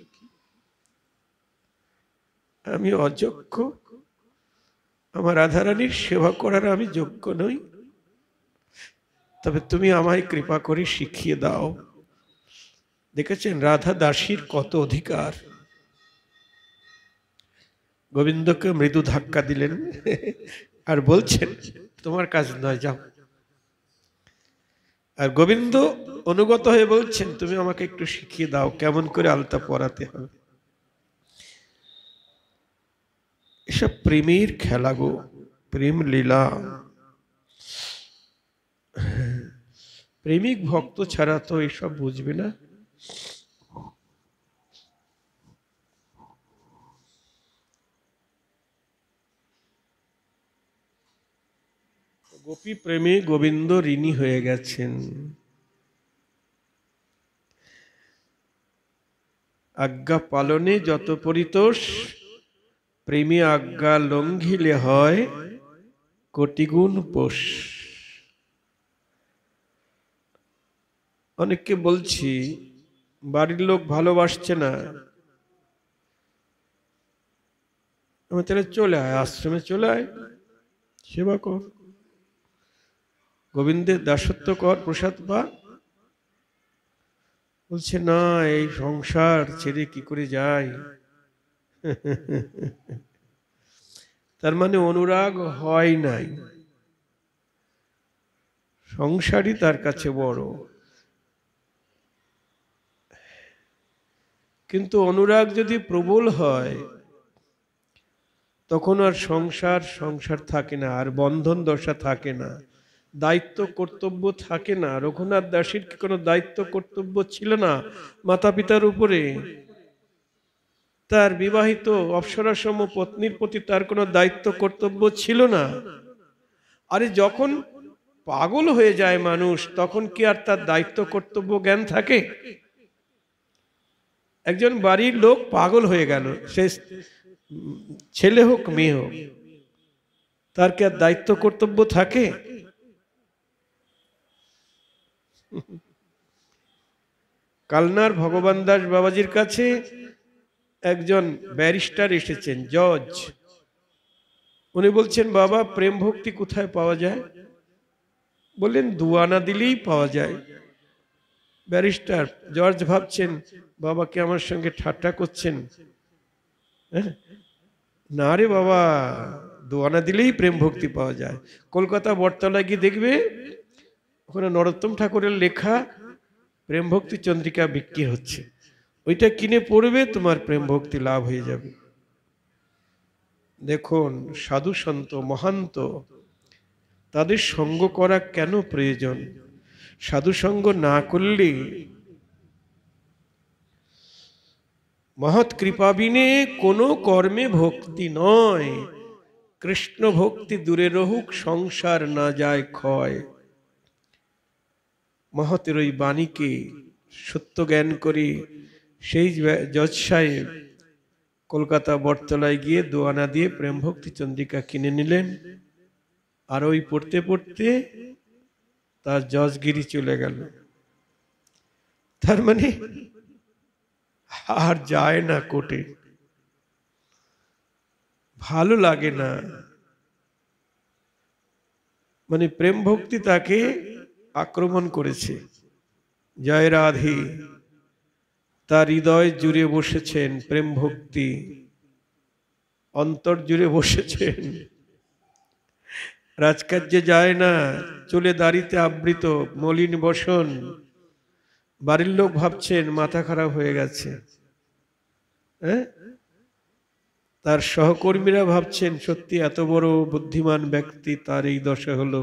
আমি অযোগ্য, আমার রাধারানীর সেবা করার আমি যোগ্য নই, তবে তুমি আমায় কৃপা করে শিখিয়ে দাও। দেখেছেন রাধা দাসীর কত অধিকার। গোবিন্দকে মৃদু ধাক্কা দিলেন আর বলছেন, তোমার কাজ নয়, যাও। আর গোবিন্দ অনুগত হয়ে বলছেন, তুমি আমাকে একটু শিখিয়ে দাও কেমন করে আলতা পরাতে হবে। এসব প্রেমের খেলা গো, প্রেম লীলা। প্রেমিক ভক্ত ছাড়া তো এসব বুঝবে না। গোপী প্রেমে গোবিন্দ ঋণী হয়ে গেছেন। আজ্ঞা পালনে যত পরিতোষ, প্রেমী আজ্ঞা লঙ্ঘিলে হয় কোটিগুণ পোষ। অনেককে বলছি, বাড়ির লোক ভালোবাসছে না, আমি তাহলে চলে আয়, আশ্রমে চলে আয়, সেবা কর, গোবিন্দের দাসত্ব কর, প্রসাদ পা। বলছে না, এই সংসার ছেড়ে কি করে যায়। তার মানে অনুরাগ হয় নাই, সংসারই তার কাছে বড়। কিন্তু অনুরাগ যদি প্রবল হয়, তখন আর সংসার সংসার থাকে না, আর বন্ধন দশা থাকে না, দায়িত্ব কর্তব্য থাকে না। রঘুনাথ দাসীর কি কোনো দায়িত্ব কর্তব্য ছিল না মাতা পিতার উপরে? তার বিবাহিত অপ্সরাসম পত্নীর প্রতি তার কোনো দায়িত্ব কর্তব্য ছিল না? আরে যখন পাগল হয়ে যায় মানুষ, তখন কি আর তার দায়িত্ব কর্তব্য জ্ঞান থাকে? একজন বাড়ির লোক পাগল হয়ে গেল, সে ছেলে হোক মেয়ে হোক, তার কি আর দায়িত্ব কর্তব্য থাকে? কালনার ভগবান দাস বাবাজির কাছে একজন ব্যারিস্টার এসেছেন, জজ। উনি বলছেন, বাবা প্রেম ভক্তি কোথায় পাওয়া যায়? বললেন, দুয়ানা দিলেই পাওয়া যায়। ব্যারিস্টার জজ ভাবছেন, বাবা কি আমার সঙ্গে ঠাট্টা করছেন? না রে বাবা, দুয়ানা দিলেই প্রেম ভক্তি পাওয়া যায়। কলকাতা বটতলায় গিয়ে দেখবে, ওখানে নরোত্তম ঠাকুরের লেখা প্রেম ভক্তি চন্দ্রিকা বিক্রি হচ্ছে, ওইটা কিনে পড়বে, তোমার প্রেম ভক্তি লাভ হয়ে যাবে। দেখুন, সাধু সন্ত মহান্ত, তাদের সঙ্গ করা কেন প্রয়োজন? সাধু সঙ্গ না করলে মহৎ কৃপা বিনে কোনো কর্মে ভক্তি নয়। কৃষ্ণ ভক্তি দূরে রহুক, সংসার না যায় ক্ষয়। মহতের ওই বাণীকে সত্য জ্ঞান করে সেই জজ সাহেব কলকাতা বটতলায় গিয়ে দোয়ানা দিয়ে প্রেম ভক্তি চন্দ্রিকা কিনে নিলেন। আর ওই পড়তে পড়তে তার জজগিরি চলে গেল। তার মানে আর যায় না কোর্টে, ভালো লাগে না। মানে প্রেম ভক্তি তাকে আক্রমণ করেছে। জয় রাধে, তার হৃদয় জুড়ে বসেছেন প্রেম ভক্তি, অন্তর জুড়ে বসেছেন। রাজকার্যে যায় না, চুলে দাড়িতে আবৃত, মলিন বসন। বাড়ির লোক ভাবছেন মাথা খারাপ হয়ে গেছে। হ্যাঁ, তার সহকর্মীরা ভাবছেন সত্যি এত বড় বুদ্ধিমান ব্যক্তি, তার এই দশা হলো।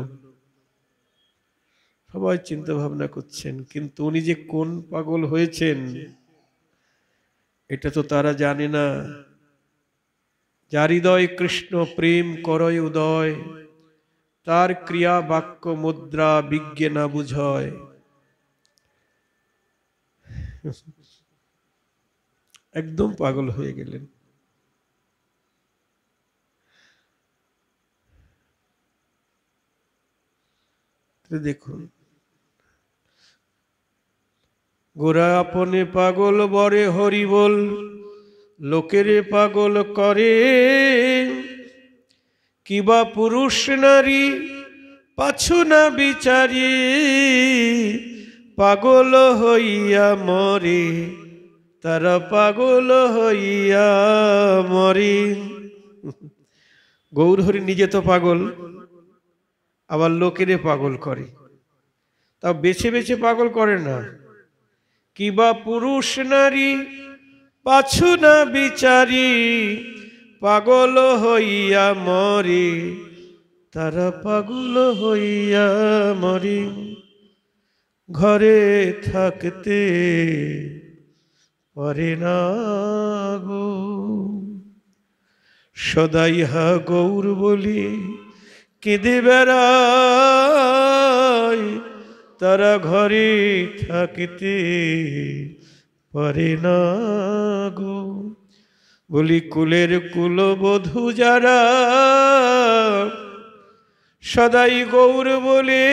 সবাই চিন্তা ভাবনা করছেন, কিন্তু উনি যে কোন পাগল হয়েছেন এটা তো তারা জানে না। যার হৃদয় কৃষ্ণ প্রেম করয় উদয়, তার ক্রিয়া বাক্য মুদ্রা বিজ্ঞে না বুঝয়। একদম পাগল হয়ে গেলেন। দেখুন, গোরা আপনে পাগল বরে হরি বল, লোকেরে পাগল করে। কিবা পুরুষ নারী পাছু না বিচারি, পাগল হইয়া মরে, তারা পাগল হইয়া মরে। গৌরহরি নিজে তো পাগল, আবার লোকেরে পাগল করে। তা বেছে বেছে পাগল করে না। কিবা পুরুষ নারী পাছু না বিচারি, পাগল হইয়া মরে, তারা পাগল হইয়া মরে। ঘরে থাকতে পারে না গো, সদাই হা গৌর বলি কেঁদে বেড়ায়, তারা ঘরে থাকতে পারে না গো। বলি কুলের কুলবধূ যারা, সদাই গৌর বলে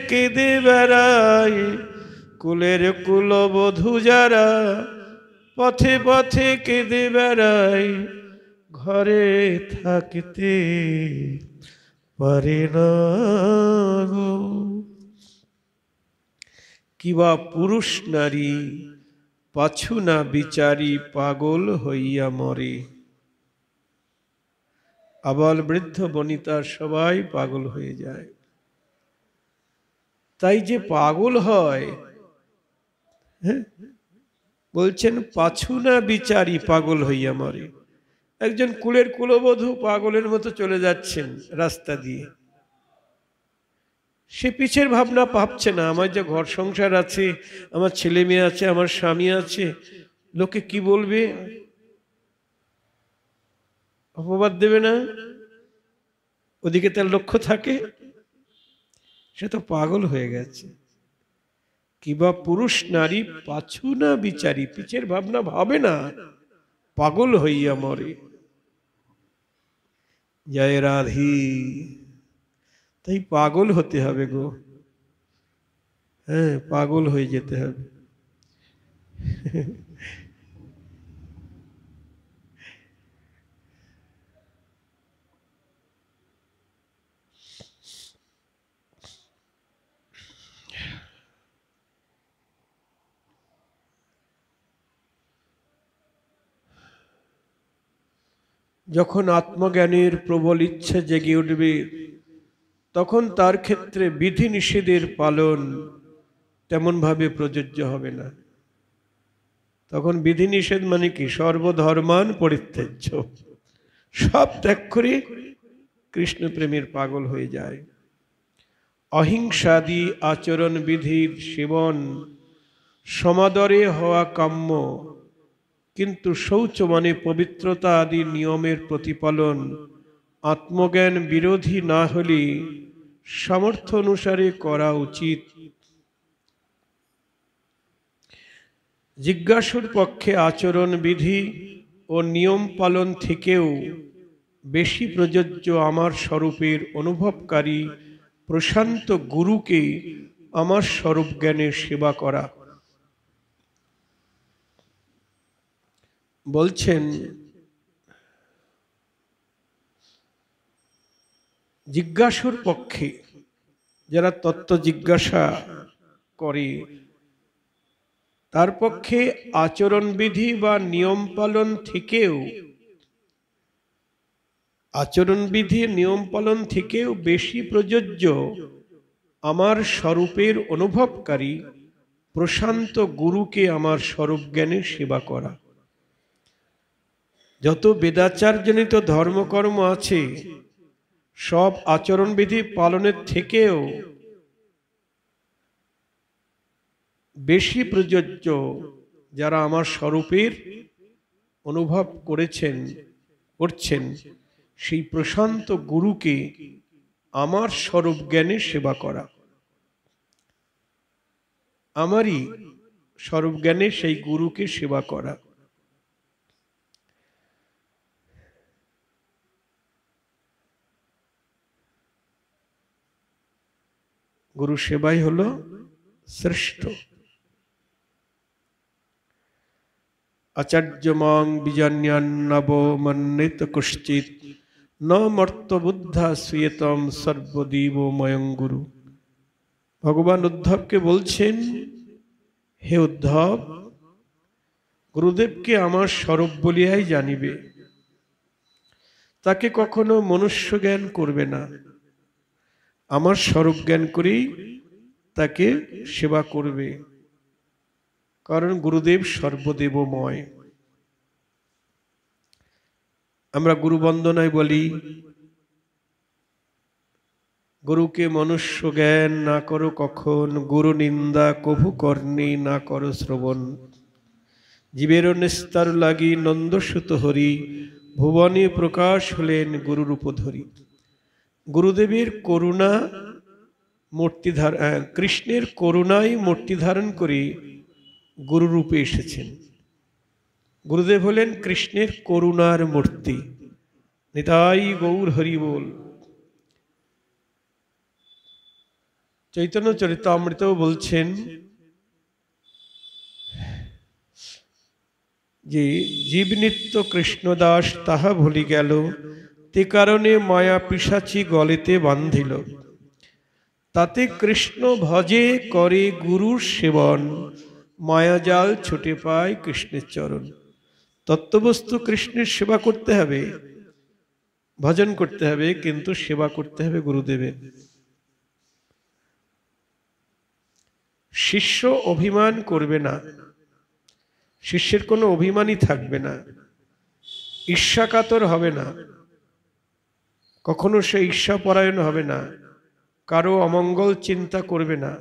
কেঁদে বেড়ায়, কুলের কুলবধূ যারা পথে পথে কেঁদে বেড়ায়, ঘরে থাকতে পারে না গো। কিবা পুরুষ নারী পাছু না বিচারি, পাগল হইয়া মরে। আবাল বৃদ্ধ বনিতা সবাই পাগল হয়ে যায়। তাই যে পাগল হয়, বলছেন পাছু না বিচারি, পাগল হইয়া মরে। একজন কুলের কুলবধূ পাগলের মতো চলে যাচ্ছেন রাস্তা দিয়ে, সে পিছের ভাবনা ভাবছে না, আমার যে ঘর সংসার আছে, আমার ছেলে মেয়ে আছে, আমার স্বামী আছে, লোকে কি বলবে, অপবাদ দেবে না, ওদিকে তার লক্ষ্য থাকে। সে তো পাগল হয়ে গেছে। কিবা পুরুষ নারী পাছু না বিচারি, পিছের ভাবনা ভাবে না, পাগল হইয়া মরে। জয় রাধি। তাই পাগল হতে হবে গো, হ্যাঁ, পাগল হয়ে যেতে হবে। যখন আত্মজ্ঞানের প্রবল ইচ্ছা জেগে উঠবে, তখন তার ক্ষেত্রে বিধি নিষেধের পালন তেমন ভাবে প্রযোজ্য হবে না। তখন বিধি নিষেধ মানে কি? সর্বধর্মান পরিত্যাজ্য, সব ত্যাগ করে কৃষ্ণ প্রেমের পাগল হয়ে যায়। অহিংসাদি আচরণ বিধির সেবন সমাদরে হওয়া কাম্য, কিন্তু শৌচ মানে পবিত্রতা আদি নিয়মের প্রতিপালন আত্মজ্ঞান বিরোধী না হলে সামর্থ্য অনুসারে করা উচিত। জিজ্ঞাসুর পক্ষে আচরণ বিধি ও নিয়ম পালন থেকেও বেশি প্রযোজ্য আমার স্বরূপের অনুভবকারী প্রশান্ত গুরুকে আমার স্বরূপ জ্ঞানের সেবা করা। বলছেন জিজ্ঞাসুর পক্ষে, যারা তত্ত্ব জিজ্ঞাসা করে, তার পক্ষে আচরণবিধি বা নিয়ম পালন থেকেও, আচরণবিধি নিয়ম পালন থেকেও বেশি প্রযোজ্য আমার স্বরূপের অনুভবকারী প্রশান্ত গুরুকে আমার স্বরূপ জ্ঞানের সেবা করা। যত বেদাচারজনিত ধর্মকর্ম আছে সব আচরণবিধি পালনের থেকেও বেশি প্রযোজ্য যারা আমার স্বরূপের অনুভব করছেন সেই প্রশান্ত গুরুকে আমার স্বরূপ জ্ঞানে সেবা করা, আমারই স্বরূপ জ্ঞানে সেই গুরুকে সেবা করা। গুরু সেবাই হলো শ্রেষ্ঠ। আচার্য মং বিজান্যান্নবমন্বিত কশ্চিৎ ন মর্ত বুদ্ধা শ্রিয়তম সর্বদেবময়ং গুরু। ভগবান উদ্ধবকে বলছেন, হে উদ্ধব, গুরুদেবকে আমার স্বরূপ বলিয়াই জানিবে, তাকে কখনো মনুষ্য জ্ঞান করবে না, আমার স্বরূপ জ্ঞান করেই তাকে সেবা করবে, কারণ গুরুদেব সর্বদেবময়। আমরা গুরু বন্দনায় বলি, গুরুকে মনুষ্য জ্ঞান না করো কখন, গুরু নিন্দা কভু কর্ণে না করো শ্রবণ, জীবের নিস্তার লাগি নন্দসুত হরি, ভুবনে প্রকাশ হলেন গুরুরূপ ধরি। গুরুদেবের করুণা মূর্তি কৃষ্ণের করুণায় মূর্তি ধারণ করে গুরুরূপে এসেছেন। গুরুদেব হলেন কৃষ্ণের করুণার মূর্তি। নিতাই গৌর হরি বল। চৈতন্য চরিতামৃতেও বলছেন যে জীব নিত্য কৃষ্ণদাস তাহা ভুলি গেল, তে কারণে মায়া পিশাচি গলেতে বান্ধিল, তাতে কৃষ্ণ ভজে করে গুরুর সেবন, মায়াজাল ছুটে পায় কৃষ্ণের চরণ। তত্ত্ববস্তু কৃষ্ণের সেবা করতে হবে, ভজন করতে হবে, কিন্তু সেবা করতে হবে গুরুদেবের। শিষ্য অভিমান করবে না, শিষ্যের কোনো অভিমানই থাকবে না, ঈর্ষাকাতর হবে না, কখনো সে ঈর্ষাপরায়ণ হবে না, কারো অমঙ্গল চিন্তা করবে না,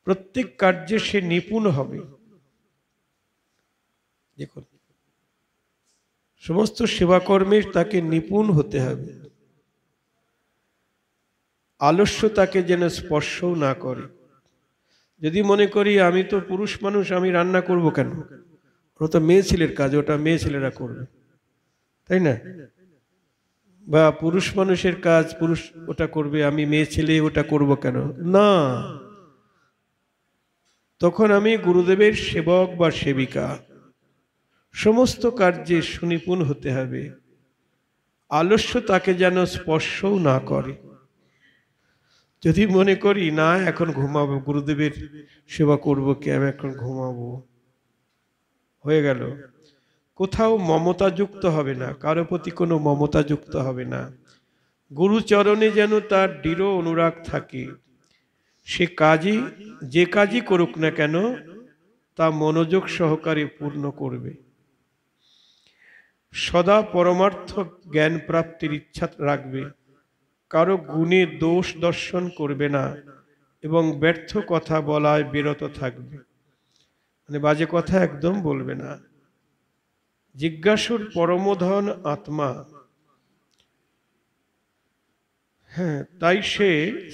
প্রত্যেক কার্যে সে নিপুণ হবে। দেখুন, সমস্ত সেবাকর্মে তাকে নিপুণ হতে হবে। আলস্য তাকে যেন স্পর্শও না করে। যদি মনে করি আমি তো পুরুষ মানুষ, আমি রান্না করব কেন, ওটা তো মেয়ে ছেলের কাজ, ওটা মেয়ে ছেলেরা করবে, তাই না? বা পুরুষ মানুষের কাজ পুরুষ ওটা করবে, আমি মেয়ে ছেলে ওটা করব কেন, না। তখন আমি গুরুদেবের সেবক বা সেবিকা, সমস্ত কার্যে সুনিপুণ হতে হবে। আলস্য তাকে যেন স্পর্শও না করে। যদি মনে করি না এখন ঘুমাবো, গুরুদেবের সেবা করব কি, আমি এখন ঘুমাবো, হয়ে গেল। কোথাও মমতা যুক্ত হবে না, কারো প্রতি কোনো মমতা যুক্ত হবে না। গুরুচরণে যেন তার দৃঢ় অনুরাগ থাকে। সে কাজই, যে কাজই করুক না কেন, তা মনোযোগ সহকারে পূর্ণ করবে। সদা পরমার্থ জ্ঞান প্রাপ্তির ইচ্ছা রাখবে, কারো গুণে দোষ দর্শন করবে না এবং ব্যর্থ কথা বলায় বিরত থাকবে, মানে বাজে কথা একদম বলবে না। জিজ্ঞাসুর পরমধন আত্মা। হ্যাঁ, তাই সে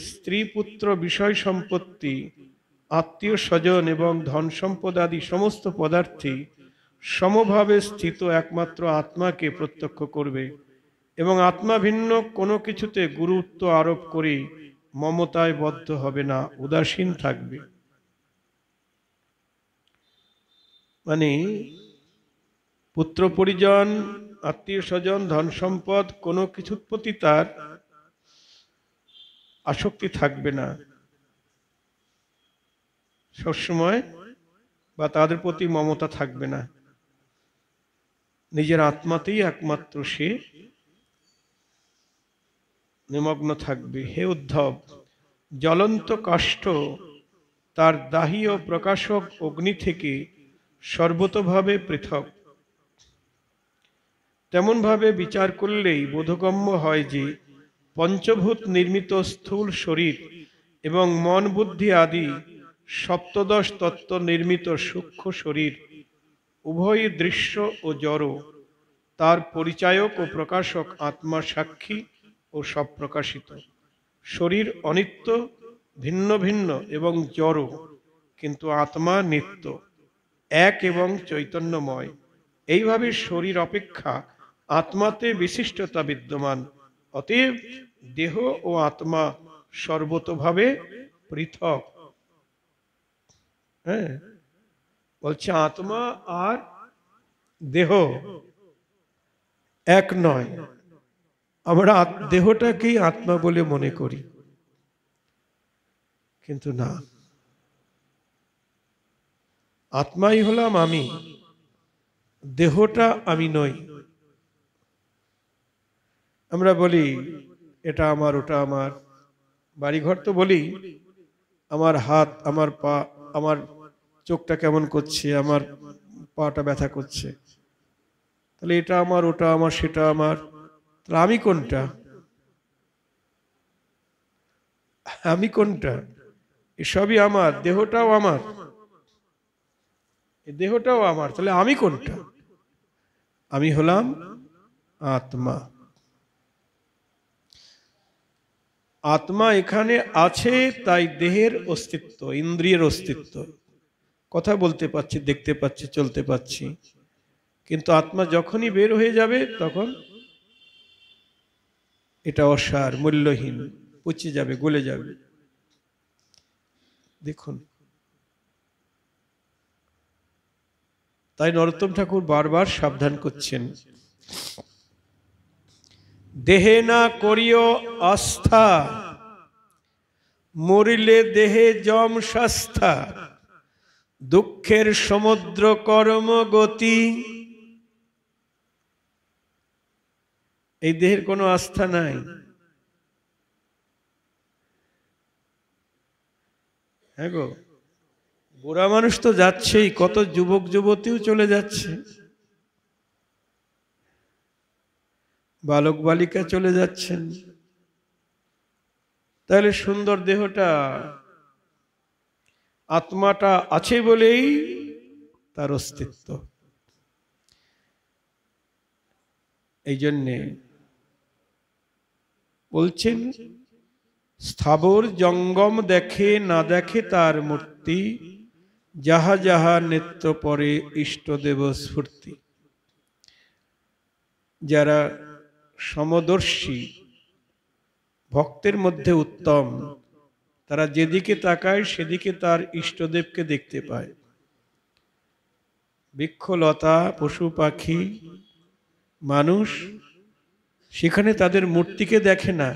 স্ত্রী পুত্র বিষয় সম্পত্তি, আত্মীয় স্বজন এবং ধন সম্পদ আদি সমস্ত পদার্থে সমভাবে স্থিত একমাত্র আত্মাকে প্রত্যক্ষ করবে এবং আত্মা ভিন্ন কোনো কিছুতে গুরুত্ব আরোপ করে মমতায় বদ্ধ হবে না, উদাসীন থাকবে। মানে পুত্র পরিজন, আত্মীয় স্বজন, ধন সম্পদ কোনো কিছুর প্রতি তার আসক্তি থাকবে না সবসময়, বা তাদের প্রতি মমতা থাকবে না। নিজের আত্মাতেই একমাত্র সে নিমগ্ন থাকবে। হে উদ্ধব, জ্বলন্ত কাষ্ঠ তার দাহী ও প্রকাশক অগ্নি থেকে সর্বতোভাবে পৃথক। তেমন ভাবে বিচার করলেই বোধগম্য হয় যে পঞ্চভূত নির্মিত স্থূল শরীর এবং মন বুদ্ধি আদি সপ্তদশ তত্ত্ব নির্মিত সূক্ষ্ম শরীর উভয়ই দৃশ্য ও জড়, তার পরিচায়ক ও প্রকাশক আত্মা সাক্ষী ও সপ্রকাশিত। শরীর অনিত্য, ভিন্ন ভিন্ন এবং জড়, কিন্তু আত্মা নিত্য, এক এবং চৈতন্যময়। এইভাবে শরীর অপেক্ষা আত্মাতে বিশিষ্টতা বিদ্যমান। অতএব দেহ ও আত্মা সর্বতোভাবে পৃথক। হ্যাঁ, বলছে আত্মা আর দেহ এক নয়। আমরা দেহটাকেই আত্মা বলে মনে করি, কিন্তু না, আত্মাই হলাম আমি, দেহটা আমি নই। আমরা বলি এটা আমার, ওটা আমার, বাড়িঘর তো বলি, আমার হাত, আমার পা, আমার চোখটা কেমন করছে, আমার পাটা ব্যথা করছে, তাহলে এটা আমার, ওটা আমার, সেটা আমার। তাহলে আমি কোনটা? আমি কোনটা? এসবই আমার, দেহটাও আমার, দেহটাও আমার, তাহলে আমি কোনটা? আমি হলাম আত্মা। আত্মা এখানে আছে, তাই দেহের অস্তিত্ব, ইন্দ্রিয়ের অস্তিত্ব। কথা বলতে পারছি, দেখতে পাচ্ছি, চলতে পাচ্ছি, কিন্তু আত্মা যখনই বের হয়ে যাবে তখন এটা অসার, মূল্যহীন, পচে যাবে, গলে যাবে। দেখুন, তাই নরোত্তম ঠাকুর বারবার সাবধান করছেন, দেহে না করিও আস্থা, মরিলে দেহে যম শাস্থা, দুঃখের সমুদ্র কর্ম গতি। এই দেহের কোনো আস্থা নাই। হ্যাঁ গো, বুড়া মানুষ তো যাচ্ছেই, কত যুবক যুবতীও চলে যাচ্ছে, বালক বালিকা চলে যাচ্ছেন। তাহলে সুন্দর দেহটা, আত্মাটা আছে বলেই তার অস্তিত্ব। এই জন্যে বলছেন, স্থাবর জঙ্গম দেখে না দেখে তার মূর্তি, যাহা যাহা নেত্র পরে ইষ্টদেব স্ফূর্তি। যারা সমদর্শী, ভক্তের মধ্যে উত্তম, তারা যেদিকে তাকায় সেদিকে তার ইষ্টদেবকে দেখতে পায়। বৃক্ষলতা, পশু পাখি, মানুষ, সেখানে তাদের মূর্তিকে দেখে না।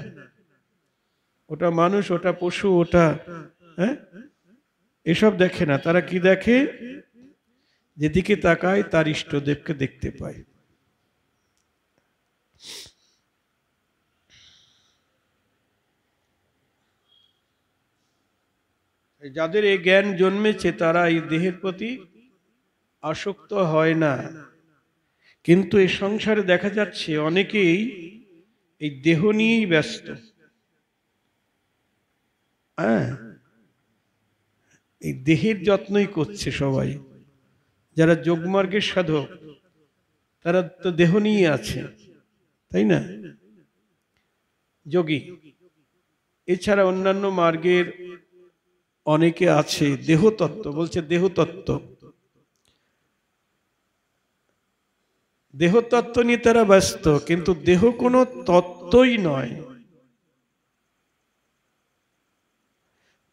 ওটা মানুষ, ওটা পশু, ওটা হ্যাঁ, এসব দেখে না। তারা কি দেখে? যেদিকে তাকায় তার ইষ্টদেবকে দেখতে পায়। যাদের এই জ্ঞান জন্মেছে তারা এই দেহের প্রতি আসক্ত হয় না। কিন্তু এই সংসারে দেখা যাচ্ছে অনেকেই এই দেহ নিয়েই ব্যস্ত। হ্যাঁ, এই দেহের যত্নই করছে সবাই। যারা যোগমার্গের সাধক তারা তো দেহ নিয়ে আছে, তাই না? যোগী, এছাড়া অন্যান্য মার্গের অনেকে আছে দেহতত্ত্ব, বলছে দেহতত্ত্ব, দেহতত্ত্ব নিয়ে তারা ব্যস্ত, কিন্তু দেহ কোনো তত্ত্বই নয়।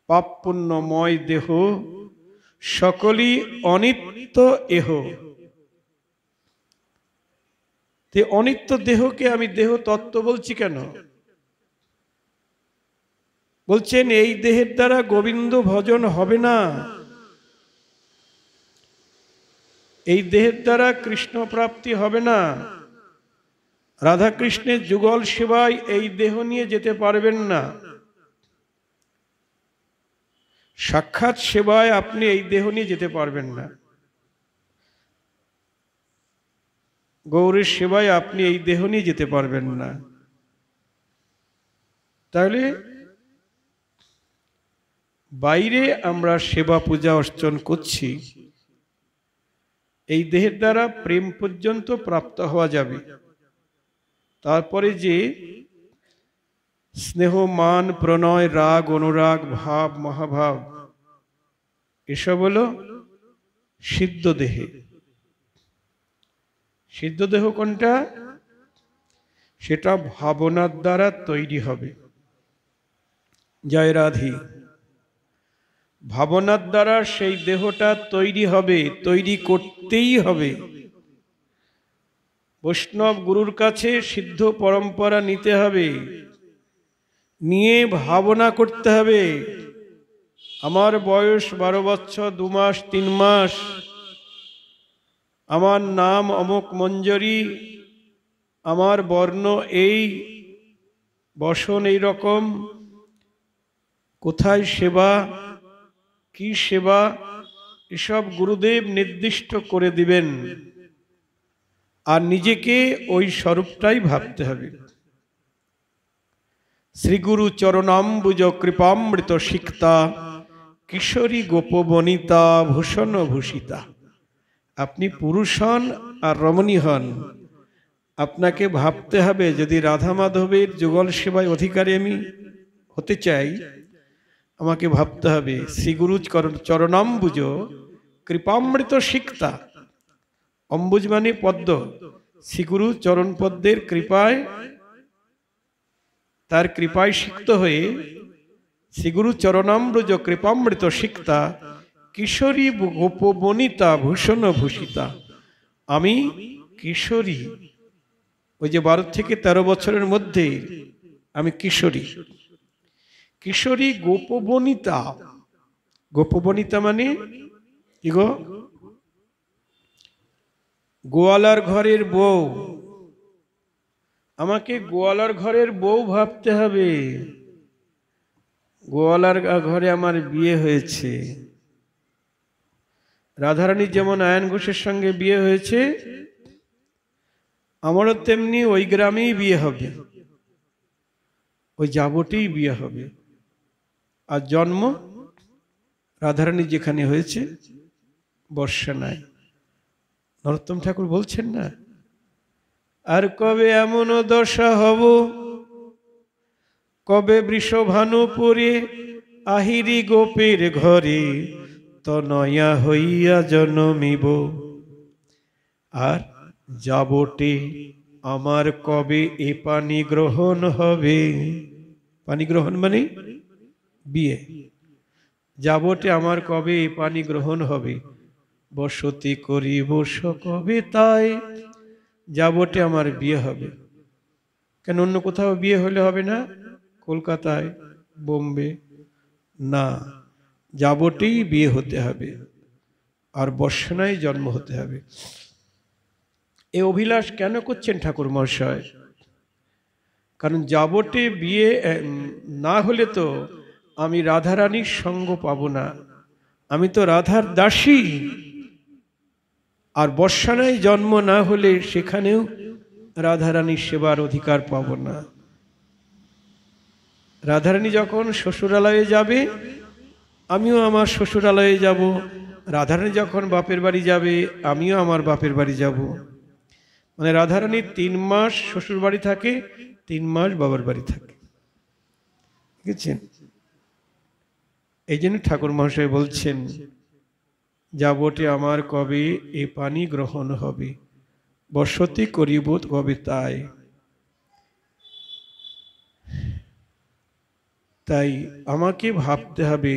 পাপ পুণ্যময় দেহ সকলই অনিত্য এহ। তে অনিত্য দেহকে আমি দেহ তত্ত্ব বলছি কেন? বলছেন এই দেহের দ্বারা গোবিন্দ ভজন হবে না, এই দেহের দ্বারা কৃষ্ণ প্রাপ্তি হবে না। রাধা কৃষ্ণের যুগল সেবায় এই দেহ নিয়ে যেতে পারবেন না। সাক্ষাৎ সেবায় আপনি এই দেহ নিয়ে যেতে পারবেন না। গৌরের সেবায় আপনি এই দেহ নিয়ে যেতে পারবেন না। তাহলে বাইরে আমরা সেবা পূজা অর্চন করছি, এই দেহের দ্বারা প্রেম পর্যন্ত প্রাপ্ত হওয়া যাবে। তারপরে যে স্নেহ, মান, প্রণয়, রাগ, অনুরাগ, ভাব, মহাভাব, এসব হলো সিদ্ধ দেহে। সিদ্ধ দেহ কোনটা? সেটা ভাবনার দ্বারা তৈরি হবে। জয় রাধি। ভাবনার দ্বারা সেই দেহটা তৈরি হবে, তৈরি করতেই হবে। বৈষ্ণব গুরুর কাছে সিদ্ধ পরম্পরা নিতে হবে, নিয়ে ভাবনা করতে হবে। আমার বয়স 12 বছর 2 মাস 3 মাস, আমার নাম অমুক মঞ্জরি, আমার বর্ণ এই, বসন এই রকম, কোথায় সেবা, কি সেবা, এসব গুরুদেব নির্দিষ্ট করে দিবেন। আর নিজেকে ওই স্বরূপটাই ভাবতে হবে। শ্রীগুরু চরণাম্বুজ কৃপামৃত সিক্তা, কিশোরী গোপবনিতা ভূষণ ভূষিতা। আপনি পুরুষ হন আর রমণী হন, আপনাকে ভাবতে হবে যদি রাধা মাধবের যুগল সেবায় অধিকারী আমি হতে চাই, আমাকে ভাবতে হবে শ্রীগুরু চরণাম্বুজ কৃপামৃত সিক্তা। অম্বুজ মানে পদ্ম, শ্রীগুরু চরণ পদ্মের কৃপায়, তার কৃপায় সিক্ত হয়ে শ্রীগুরু চরণাম্বুজ কৃপামৃত সিক্তা, কিশোরী গোপবনিতা ভূষণ ভূষিতা। আমি কিশোরী, ওই যে 12 থেকে 13 বছরের মধ্যে আমি কিশোরী। কিশোরী গোপবনিতা, গোপবনিতা মানে কি গো? গোয়ালার ঘরের বউ। আমাকে গোয়ালার ঘরের বউ ভাবতে হবে। গোয়ালার ঘরে আমার বিয়ে হয়েছে। রাধারানীর যেমন আয়ন ঘোষের সঙ্গে বিয়ে হয়েছে, আমারও তেমনি ওই গ্রামেই বিয়ে হবে, ওই যাবটেই বিয়ে হবে। আর জন্ম রাধারানী যেখানে হয়েছে বর্ষা নাই। নরোত্তম ঠাকুর বলছেন না, আর কবে এমন দশা হব, কবে বৃষভানু পরে আহিরি গোপের ঘরে তনয়া হইয়া জন্মিব। আর যাবটে আমার কবে এ পানি গ্রহণ হবে। পানি গ্রহণ মানে বিয়ে। যাবটে আমার কবে এ পানি গ্রহণ হবে, বসতি করিব কবে তাই। যাবটে আমার বিয়ে হবে। কেন অন্য কোথাও বিয়ে হলে হবে না? কলকাতায়, বোম্বে না, যাবটেই বিয়ে হতে হবে, আর বর্ষানায় জন্ম হতে হবে। এই অভিলাষ কেন করছেন ঠাকুর মহাশয়? কারণ যাবটে বিয়ে না হলে তো আমি রাধারানীর সঙ্গ পাবো না, আমি তো রাধার দাসী। আর বর্ষানায় জন্ম না হলে সেখানেও রাধারানীর সেবার অধিকার পাবো না। রাধারানী যখন শ্বশুরালয়ে যাবে, আমিও আমার শ্বশুরালয়ে যাব। রাধারানী যখন বাপের বাড়ি যাবে, আমিও আমার বাপের বাড়ি যাব। মানে রাধারানী 3 মাস শ্বশুর বাড়ি থাকে, 3 মাস বাবার বাড়ি থাকে। বুঝেছেন? এই জন্য ঠাকুর মহাশয় বলছেন, যাবটে আমার কবে এ পানি গ্রহণ হবে, বসতি করিব কবে তাই। তাই আমাকে ভাবতে হবে,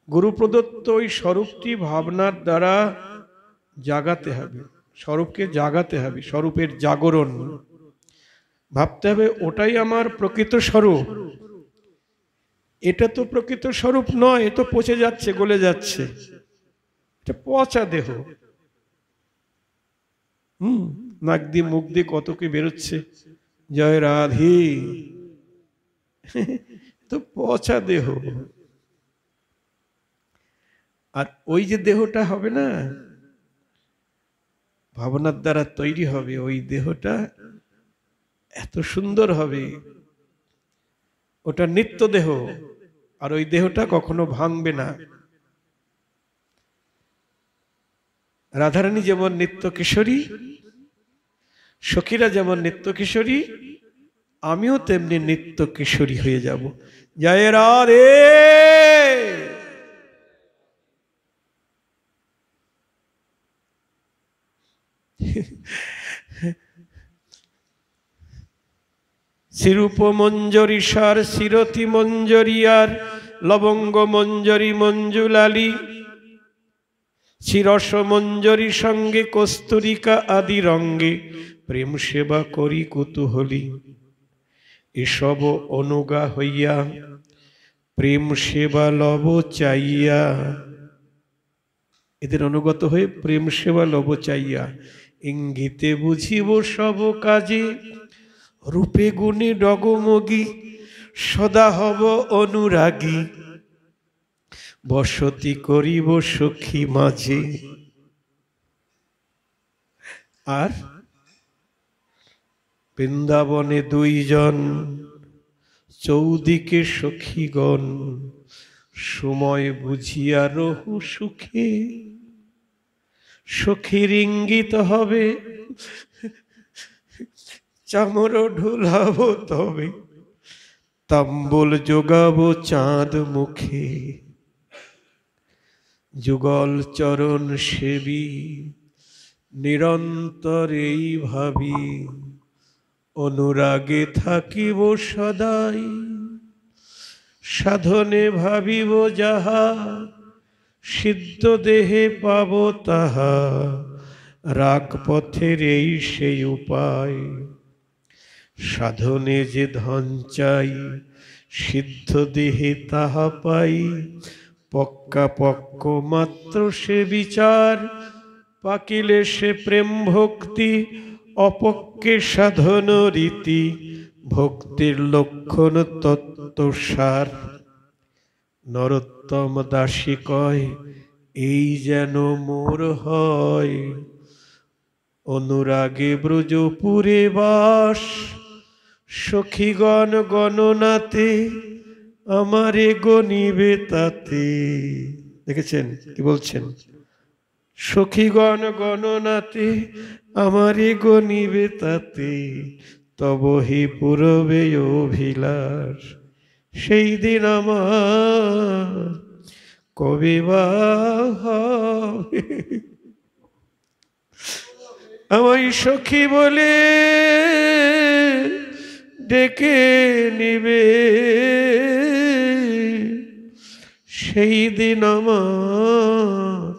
গুরু প্রদত্ত ওই স্বরূপটি ভাবনার দ্বারা জাগাতে হবে, স্বরূপকে জাগাতে হবে, স্বরূপের জাগরণ ভাবতে হবে। ওটাই আমার প্রকৃত স্বরূপ। এটা তো প্রকৃত স্বরূপ নয়, এ তো পচে যাচ্ছে, গলে যাচ্ছে, এটা পচা দেহ। নাক দিয়ে মুখ দিয়ে কত কি বেরোচ্ছে, জয় রাধে। তো পচা দেহ। আর ওই যে দেহটা হবে না, ভাবনার দ্বারা তৈরি হবে, ওই দেহটা এত সুন্দর হবে, ওটা নিত্য দেহ, আর ওই দেহটা কখনো ভাঙবে না। রাধারানী যেমন নিত্য কিশোরী, সখীরা যেমন নিত্য কিশোরী, আমিও তেমনি নিত্য কিশোরী হয়ে যাব। জয় রাধে। শ্রীরূপ মঞ্জরী সার শিরতি মঞ্জরিয়ার লবঙ্গ মঞ্জরী মঞ্জুলালী, শিরস মঞ্জরী সঙ্গে কস্তুরিকা আদি রঙ্গে প্রেম সেবা করি কুতূহলী। এসব অনুগা হইয়া প্রেম সেবা লব চাইয়া, এদের অনুগত হয়ে প্রেম সেবা লব চাইয়া, ইঙ্গিতে বুঝিব সব কাজে রূপে গুণে ডগমগী, সদা হব অনুরাগী বসতি করিব সখী মাঝে। আর বৃন্দাবনে দুইজন চৌদিকে সখীগণ, সময় বুঝিয়া রহু সুখে, সখীর ইঙ্গিত হবে চামর ঢুলাবো তবে, তাম্বুল যোগাবো চাঁদ মুখে। যুগল চরণ সেবী নিরন্তরেই ভাবি, অনুরাগে থাকিব সদাই, সাধনে ভাবিব যাহা, সিদ্ধ দেহে পাব তাহা, রাগ পথের এই সেই উপায়। সাধনে যে ধন চাই, সিদ্ধ দেহে তাহা পাই, পক্কা পক্ক মাত্র সে বিচার, পাকিলে সে প্রেম ভক্তি, অপক্কে সাধন রীতি, ভক্তির লক্ষণ তত্ত্বসার। নরোত্তম দাসী কয়, এই যেন মোর হয়, অনুরাগে ব্রজপুরে বাস, সখীগণ গণনাতে আমারে গনিবে তাতে। দেখেছেন কি বলছেন? সখীগণ গণনাতে আমারে গনিবে তাতে, তব হি পূরবে অভিলাষ, সেই দিন আমার কবে বা হবে। আমায় সখী বলে ডেকে নিবে, সেই দিন আমার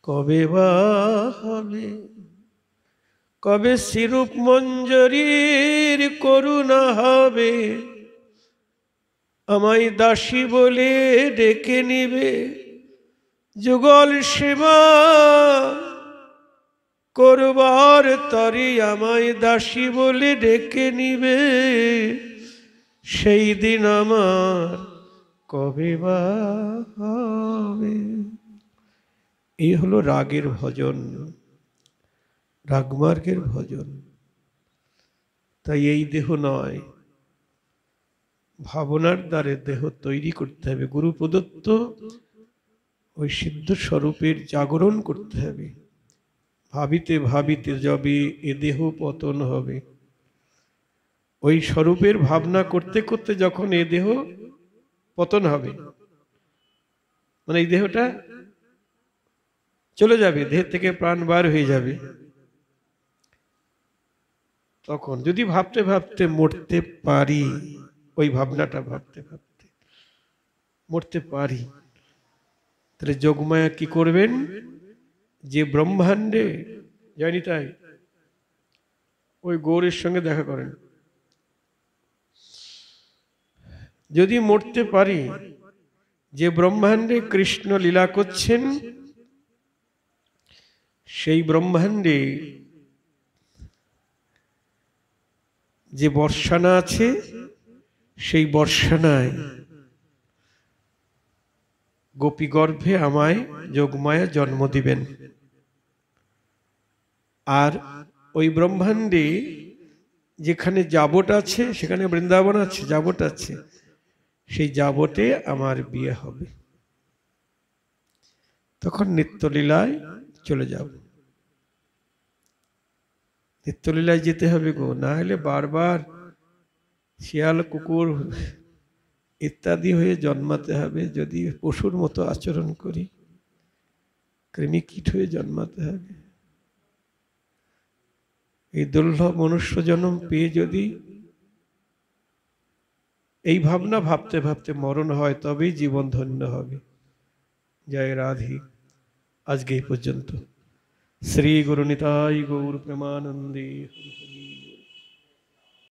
কবে বা হবে। কবে শ্রীরূপ মঞ্জরীর করুণা হবে, আমায় দাসী বলে ডেকে নিবে, যুগল সেবা করবার তরে আমায় দাসী বলে ডেকে নিবে, সেই দিন আমার কবে বা হবে। এই হলো রাগের ভজন, রাগমার্গের ভজন। তাই এই দেহ নয়, ভাবনার দ্বারে দেহ তৈরি করতে হবে। গুরু প্রদত্ত ওই সিদ্ধ স্বরূপের জাগরণ করতে হবে। ভাবিতে ভাবিতে যবে এ দেহ পতন হবে, ওই স্বরূপের ভাবনা করতে করতে যখন এ দেহ পতন হবে, মানে এই দেহটা চলে যাবে, দেহ থেকে প্রাণ বার হয়ে যাবে, তখন যদি ভাবতে ভাবতে মরতে পারি, ওই ভাবনাটা ভাবতে ভাবতে মরতে পারি, তাহলে যোগমায়া কি করবেন? যে ব্রহ্মাণ্ডে জানি তাই ওই গৌরের সঙ্গে দেখা করেন। যদি মরতে পারি, যে ব্রহ্মাণ্ডে কৃষ্ণ লীলা করছেন, সেই ব্রহ্মাণ্ডে যে বর্ষানা আছে, সেই বর্ষানায় গোপী গর্ভে আমায় যোগমায়া জন্ম দিবেন। আর ওই ব্রহ্মাণ্ডে যেখানে যাবট আছে সেখানে বৃন্দাবন আছে, যাবট আছে, সেই যাবটে আমার বিয়ে হবে। তখন নিত্যলীলায় চলে যাব। নিত্যলীলায় যেতে হবে গো, না হলে বারবার শিয়াল কুকুর ইত্যাদি হয়ে জন্মাতে হবে। যদি পশুর মতো আচরণ করি, কৃমিকীট হয়ে জন্মাতে হবে। এই দুর্লভ মনুষ্য জন্ম পেয়ে যদি এই ভাবনা ভাবতে ভাবতে মরণ হয়, তবেই জীবন ধন্য হবে। জয় রাধে। আজকে এই পর্যন্ত। শ্রী গুরু নিতাই গৌর প্রেমানন্দে।